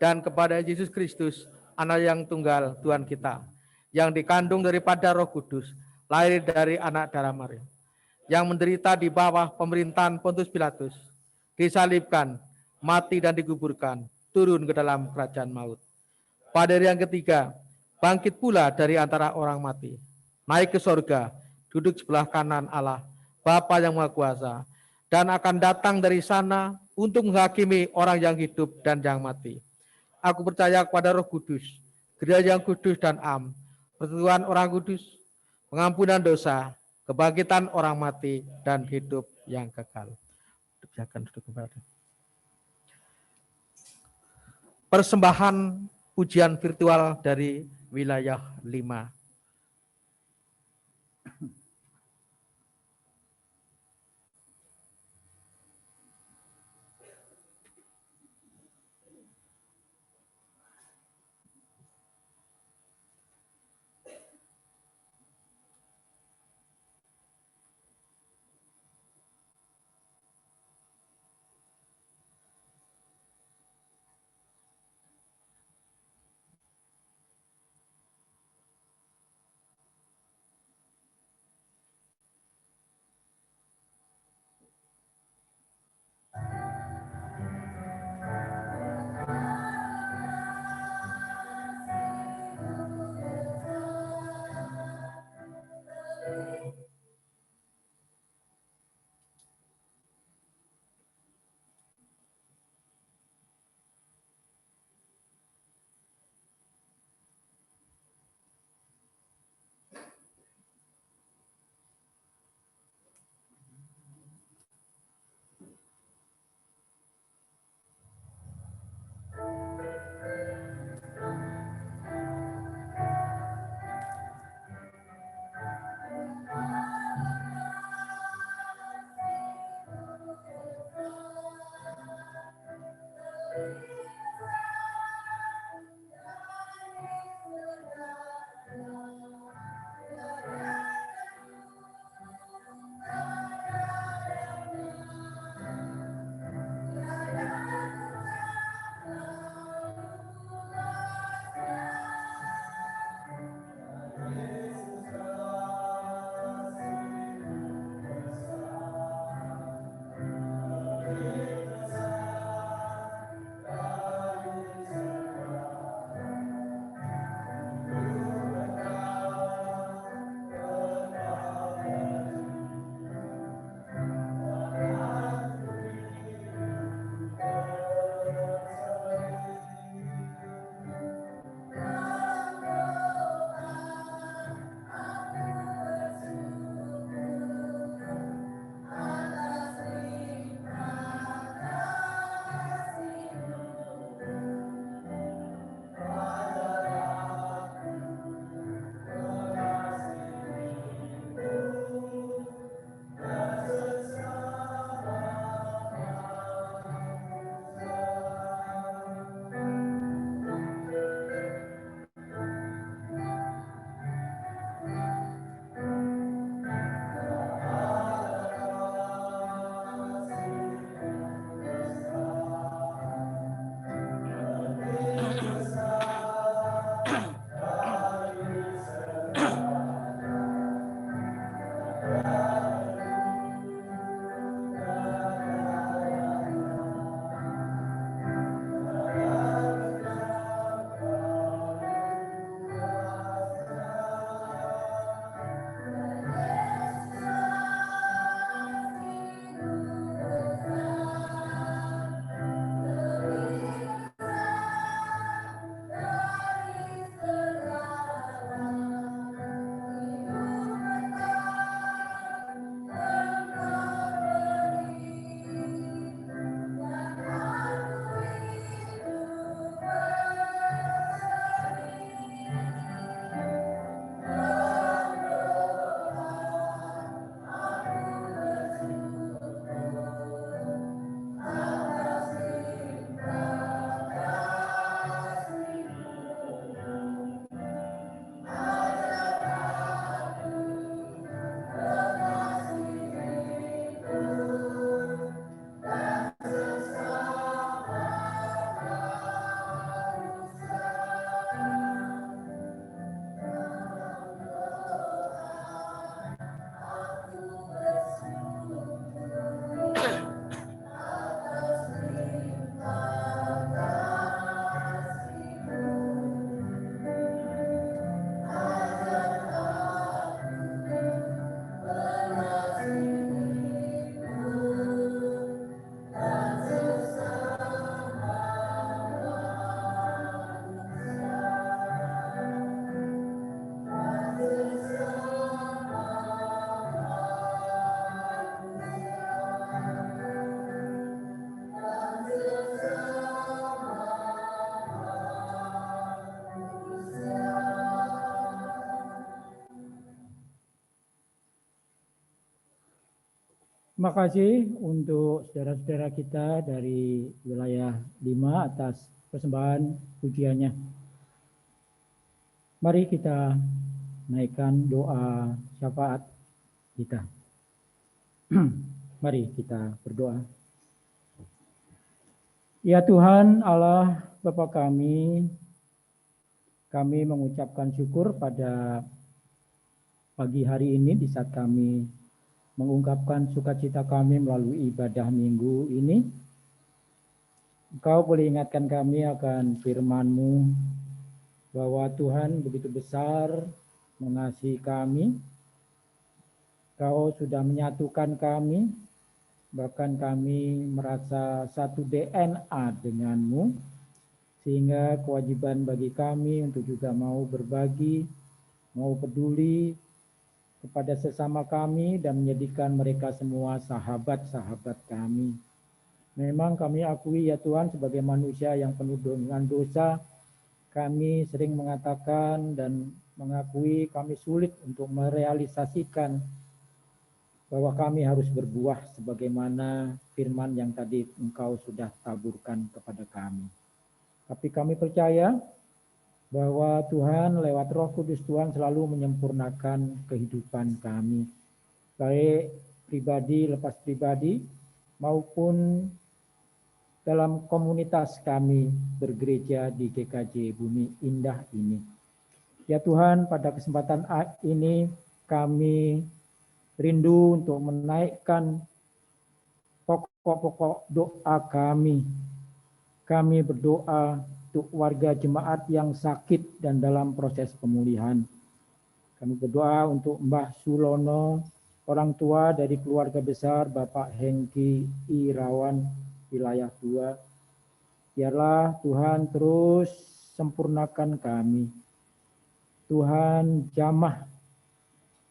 dan kepada Yesus Kristus, Anak yang tunggal Tuhan kita, yang dikandung daripada Roh Kudus, lahir dari anak darah Maria, yang menderita di bawah pemerintahan Pontius Pilatus, disalibkan, mati dan dikuburkan, turun ke dalam kerajaan maut. Pada hari yang ketiga, bangkit pula dari antara orang mati, naik ke sorga, duduk sebelah kanan Allah, Bapa yang Maha Kuasa, dan akan datang dari sana untuk menghakimi orang yang hidup dan yang mati. Aku percaya kepada Roh Kudus, gereja yang kudus dan am, persekutuan orang kudus, pengampunan dosa, kebangkitan orang mati, dan hidup yang kekal. Persembahan ujian virtual dari wilayah 5. Terima kasih untuk saudara-saudara kita dari wilayah 5 atas persembahan pujiannya. Mari kita naikkan doa syafaat kita. Mari kita berdoa. Ya Tuhan Allah Bapa kami mengucapkan syukur pada pagi hari ini di saat kami mengungkapkan sukacita kami melalui ibadah minggu ini. Engkau boleh ingatkan kami akan firman-Mu bahwa Tuhan begitu besar mengasihi kami. Kau sudah menyatukan kami, bahkan kami merasa satu DNA dengan-Mu, sehingga kewajiban bagi kami untuk juga mau berbagi, mau peduli kepada sesama kami dan menjadikan mereka semua sahabat-sahabat kami. Memang kami akui ya Tuhan sebagai manusia yang penuh dengan dosa, kami sering mengatakan dan mengakui kami sulit untuk merealisasikan bahwa kami harus berbuah sebagaimana firman yang tadi Engkau sudah taburkan kepada kami. Tapi kami percaya bahwa Tuhan lewat Roh Kudus Tuhan selalu menyempurnakan kehidupan kami, baik pribadi lepas pribadi maupun dalam komunitas kami bergereja di GKJ Bumi Indah ini. Ya Tuhan, pada kesempatan ini kami rindu untuk menaikkan pokok-pokok doa kami. Kami berdoa untuk warga jemaat yang sakit dan dalam proses pemulihan. Kami berdoa untuk Mbah Sulono, orang tua dari keluarga besar Bapak Hengki Irawan, wilayah 2. Biarlah Tuhan terus sempurnakan kami. Tuhan jamah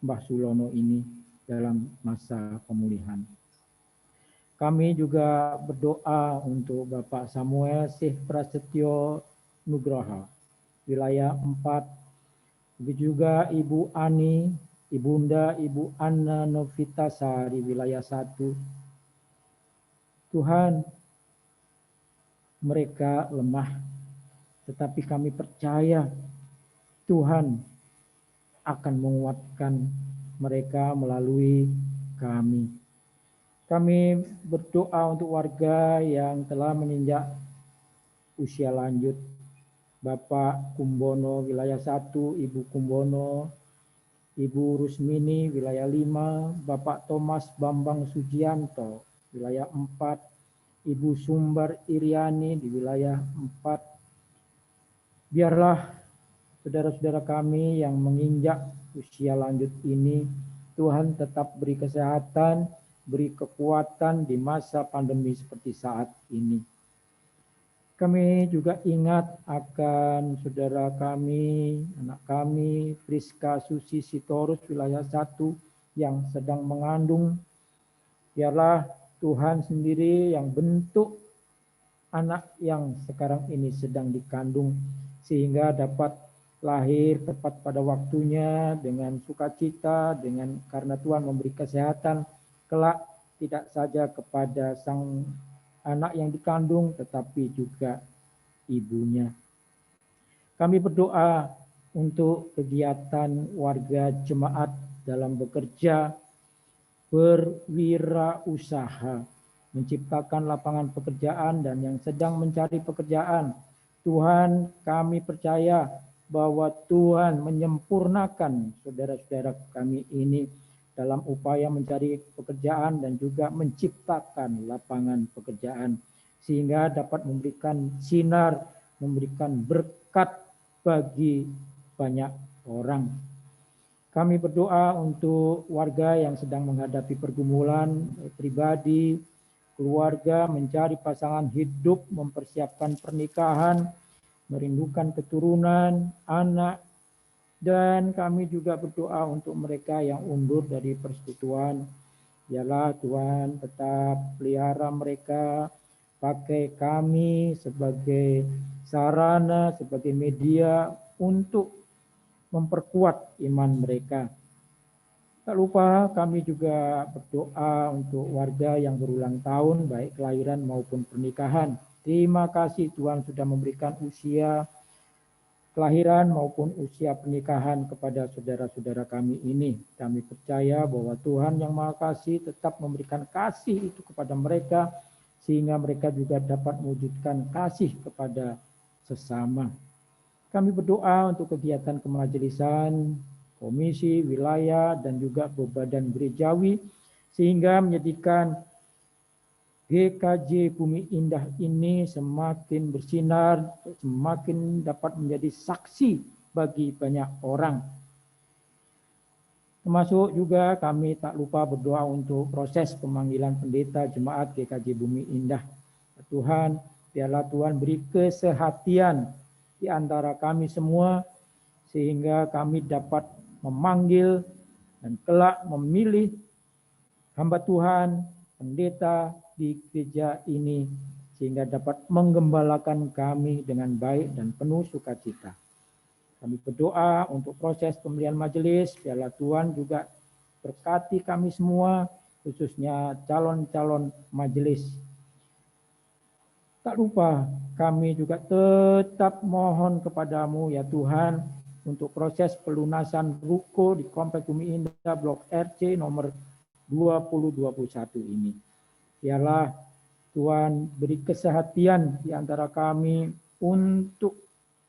Mbah Sulono ini dalam masa pemulihan. Kami juga berdoa untuk Bapak Samuel Syih Prasetyo Nugraha, wilayah 4. Begitu juga Ibu Ani, Ibunda Ibu Anna Novitasari, wilayah 1. Tuhan, mereka lemah, tetapi kami percaya Tuhan akan menguatkan mereka melalui kami. Kami berdoa untuk warga yang telah menginjak usia lanjut. Bapak Kumbono, wilayah 1, Ibu Kumbono, Ibu Rusmini, wilayah 5, Bapak Thomas Bambang Sujianto, wilayah 4, Ibu Sumbar Iriani di wilayah 4. Biarlah saudara-saudara kami yang menginjak usia lanjut ini, Tuhan tetap beri kesehatan, beri kekuatan di masa pandemi seperti saat ini. Kami juga ingat akan saudara kami, anak kami, Friska Susi Sitorus, wilayah 1, yang sedang mengandung. Biarlah Tuhan sendiri yang bentuk anak yang sekarang ini sedang dikandung, sehingga dapat lahir tepat pada waktunya dengan sukacita, dengan karena Tuhan memberi kesehatan kelak tidak saja kepada sang anak yang dikandung, tetapi juga ibunya. Kami berdoa untuk kegiatan warga jemaat dalam bekerja, berwirausaha, menciptakan lapangan pekerjaan dan yang sedang mencari pekerjaan. Tuhan, kami percaya bahwa Tuhan menyempurnakan saudara-saudara kami ini dalam upaya mencari pekerjaan dan juga menciptakan lapangan pekerjaan, sehingga dapat memberikan sinar, memberikan berkat bagi banyak orang. Kami berdoa untuk warga yang sedang menghadapi pergumulan pribadi, keluarga, mencari pasangan hidup, mempersiapkan pernikahan, merindukan keturunan, anak, dan kami juga berdoa untuk mereka yang undur dari persekutuan. Biarlah Tuhan tetap pelihara mereka, pakai kami sebagai sarana, sebagai media untuk memperkuat iman mereka. Tak lupa kami juga berdoa untuk warga yang berulang tahun, baik kelahiran maupun pernikahan. Terima kasih Tuhan sudah memberikan usia kelahiran maupun usia pernikahan kepada saudara-saudara kami ini. Kami percaya bahwa Tuhan yang Maha Kasih tetap memberikan kasih itu kepada mereka, sehingga mereka juga dapat mewujudkan kasih kepada sesama. Kami berdoa untuk kegiatan kemajelisan, komisi, wilayah, dan juga badan gerejawi, sehingga menjadikan GKJ Bumi Indah ini semakin bersinar, semakin dapat menjadi saksi bagi banyak orang. Termasuk juga kami tak lupa berdoa untuk proses pemanggilan pendeta jemaat GKJ Bumi Indah. Tuhan, biarlah Tuhan beri kesehatian di antara kami semua, sehingga kami dapat memanggil dan kelak memilih hamba Tuhan, pendeta di gereja ini, sehingga dapat menggembalakan kami dengan baik dan penuh sukacita. Kami berdoa untuk proses pemilihan majelis, biarlah Tuhan juga berkati kami semua, khususnya calon-calon majelis. Tak lupa kami juga tetap mohon kepadamu ya Tuhan, untuk proses pelunasan ruko di Komplek Bumi Indah Blok RC nomor 2021 ini. Biarlah Tuhan beri kesehatian di antara kami untuk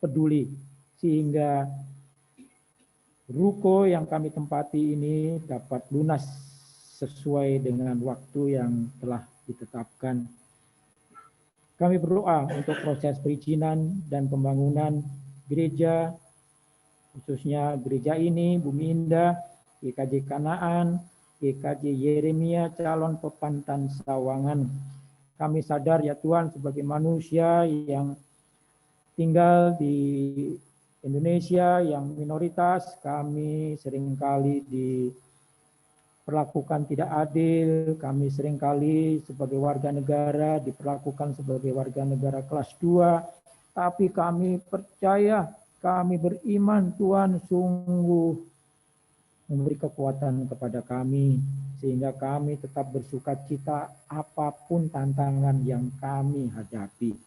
peduli, sehingga ruko yang kami tempati ini dapat lunas sesuai dengan waktu yang telah ditetapkan. Kami berdoa untuk proses perizinan dan pembangunan gereja, khususnya gereja ini, Bumi Indah, GKJ Kanaan, GKJ Yeremia, calon Pepantan Sawangan. Kami sadar ya Tuhan, sebagai manusia yang tinggal di Indonesia yang minoritas, kami seringkali diperlakukan tidak adil, kami seringkali sebagai warga negara diperlakukan sebagai warga negara kelas 2, tapi kami percaya, kami beriman Tuhan sungguh memberi kekuatan kepada kami, sehingga kami tetap bersukacita apapun tantangan yang kami hadapi.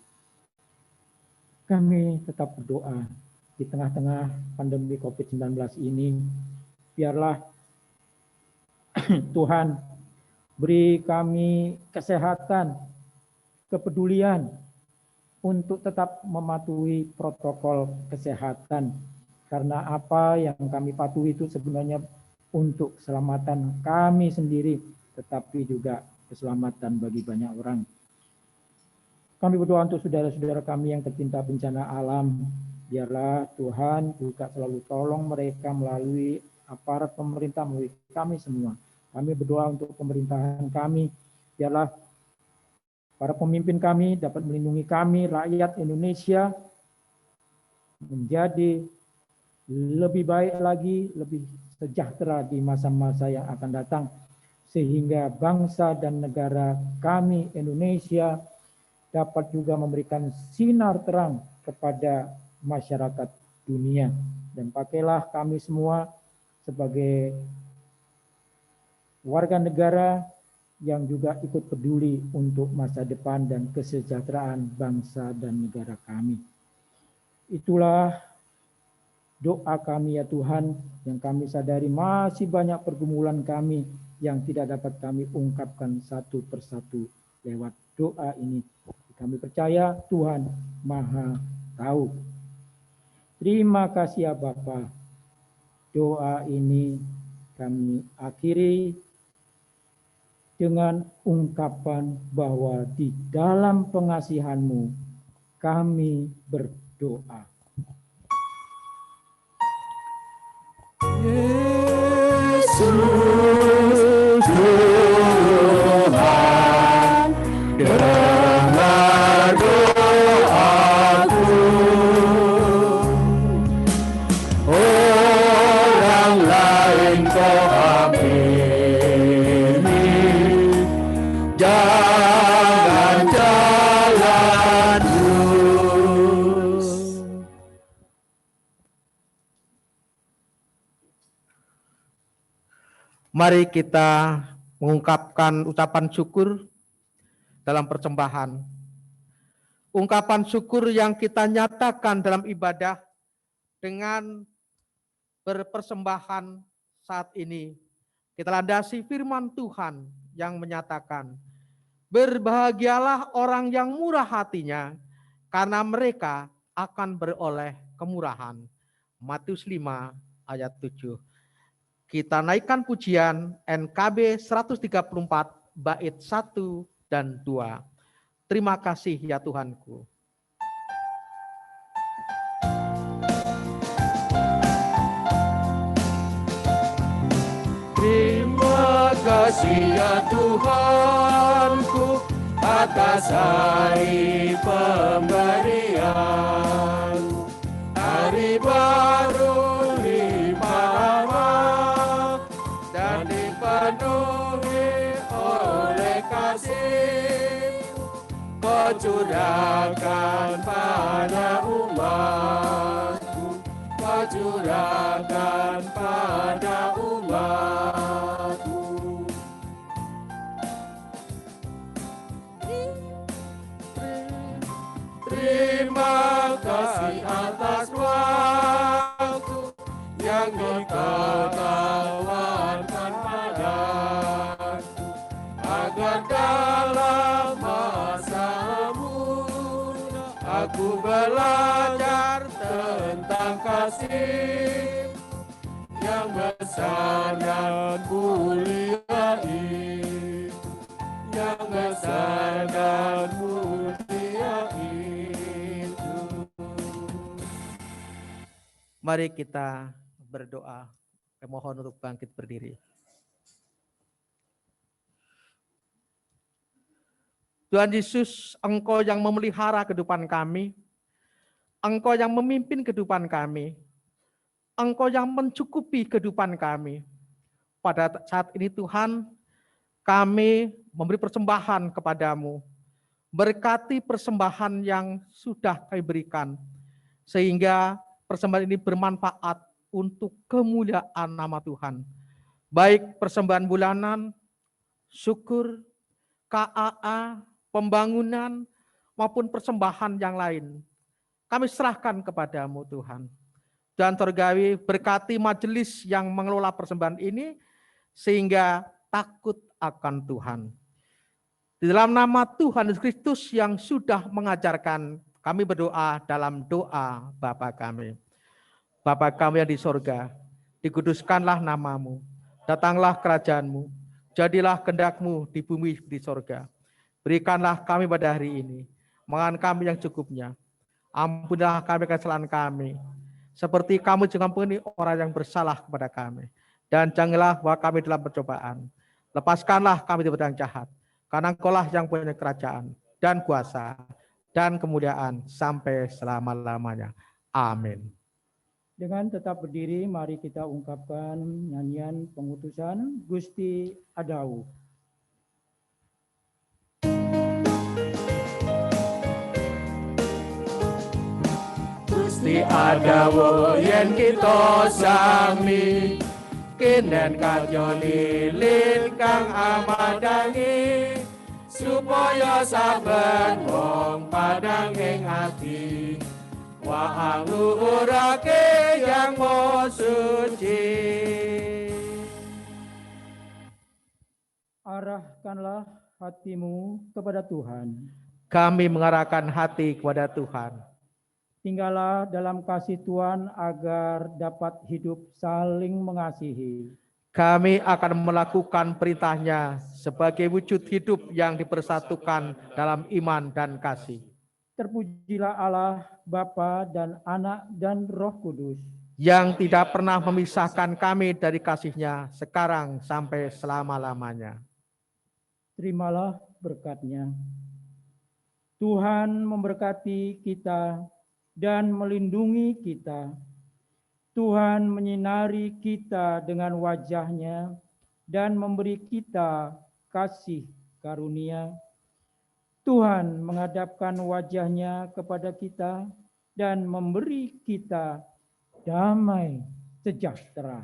Kami tetap berdoa di tengah-tengah pandemi COVID-19 ini, biarlah Tuhan beri kami kesehatan, kepedulian untuk tetap mematuhi protokol kesehatan. Karena apa yang kami patuhi itu sebenarnya untuk keselamatan kami sendiri, tetapi juga keselamatan bagi banyak orang. Kami berdoa untuk saudara-saudara kami yang tertimpa bencana alam. Biarlah Tuhan juga selalu tolong mereka melalui aparat pemerintah, melalui kami semua. Kami berdoa untuk pemerintahan kami. Biarlah para pemimpin kami dapat melindungi kami, rakyat Indonesia, menjadi lebih baik lagi, lebih sejahtera di masa-masa yang akan datang, sehingga bangsa dan negara kami Indonesia dapat juga memberikan sinar terang kepada masyarakat dunia. Dan pakailah kami semua sebagai warga negara yang juga ikut peduli untuk masa depan dan kesejahteraan bangsa dan negara kami. Itulah doa kami ya Tuhan, yang kami sadari masih banyak pergumulan kami yang tidak dapat kami ungkapkan satu persatu lewat doa ini. Kami percaya Tuhan Maha Tahu. Terima kasih ya Bapa. Doa ini kami akhiri dengan ungkapan bahwa di dalam pengasihan-Mu kami berdoa. Yesus Tuhan, dengar doaku. Orang lain kau ampuni, jangan jalan terus. Mari kita mengungkapkan ucapan syukur dalam persembahan. Ungkapan syukur yang kita nyatakan dalam ibadah dengan berpersembahan saat ini. Kita landasi firman Tuhan yang menyatakan, berbahagialah orang yang murah hatinya, karena mereka akan beroleh kemurahan. Matius 5 ayat 7. Kita naikkan pujian NKB 134 bait 1 dan 2. Terima kasih ya Tuhanku. Terima kasih ya Tuhanku atas hari pemberian, hari baru limpah rahmat dan dipenuhi oleh kasih. Kau curahkan pada umatku, Kau curahkan pada umatku. Terima kasih atas waktu yang Engkau tawarkan padaku, agar dalam masa muda aku belajar tentang kasih yang besar dan mulia itu, yang besar dan mulia itu. Mari kita berdoa. Saya mohon untuk bangkit berdiri. Tuhan Yesus, Engkau yang memelihara kehidupan kami, Engkau yang memimpin kehidupan kami, Engkau yang mencukupi kehidupan kami. Pada saat ini Tuhan, kami memberi persembahan kepadamu. Berkati persembahan yang sudah kami berikan, sehingga persembahan ini bermanfaat untuk kemuliaan nama Tuhan. Baik persembahan bulanan, syukur, KAA, pembangunan, maupun persembahan yang lain. Kami serahkan kepadamu Tuhan. Dan Surgawi, berkati majelis yang mengelola persembahan ini, sehingga takut akan Tuhan. Di dalam nama Tuhan Yesus Kristus yang sudah mengajarkan, kami berdoa dalam doa Bapa kami. Bapa kami yang di sorga, dikuduskanlah namamu, datanglah kerajaanmu, jadilah kehendak-Mu di bumi di sorga. Berikanlah kami pada hari ini makan kami yang cukupnya. Ampunilah kami kesalahan kami, seperti kami juga mengampuni orang yang bersalah kepada kami. Dan janganlah bawa kami dalam percobaan. Lepaskanlah kami dari yang jahat, karena Engkau-lah yang punya kerajaan dan kuasa dan kemuliaan sampai selama-lamanya. Amin. Dengan tetap berdiri, mari kita ungkapkan nyanyian pengutusan Gusti Adau. Gusti Adawu yen kita sami, kinen kadya lilin kang amadangi, supaya saben wong padang ing ati, wahang luhurake yang mau suci. Arahkanlah hatimu kepada Tuhan. Kami mengarahkan hati kepada Tuhan. Tinggallah dalam kasih Tuhan agar dapat hidup saling mengasihi. Kami akan melakukan perintahnya sebagai wujud hidup yang dipersatukan dalam iman dan kasih. Terpujilah Allah, Bapa dan Anak dan Roh Kudus, yang tidak pernah memisahkan kami dari kasih-Nya sekarang sampai selama-lamanya. Terimalah berkat-Nya. Tuhan memberkati kita dan melindungi kita. Tuhan menyinari kita dengan wajah-Nya dan memberi kita kasih karunia. Tuhan menghadapkan wajah-Nya kepada kita dan memberi kita damai sejahtera.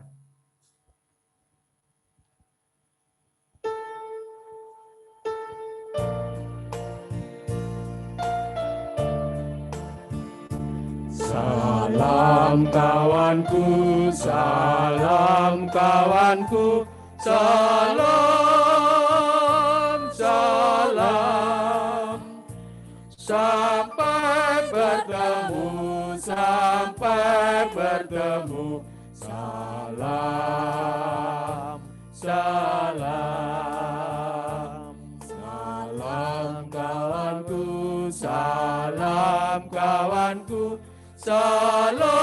Salam kawanku, salam kawanku, salam, salam. Sampai bertemu, salam, salam. Salam kawanku, salam kawanku, salam.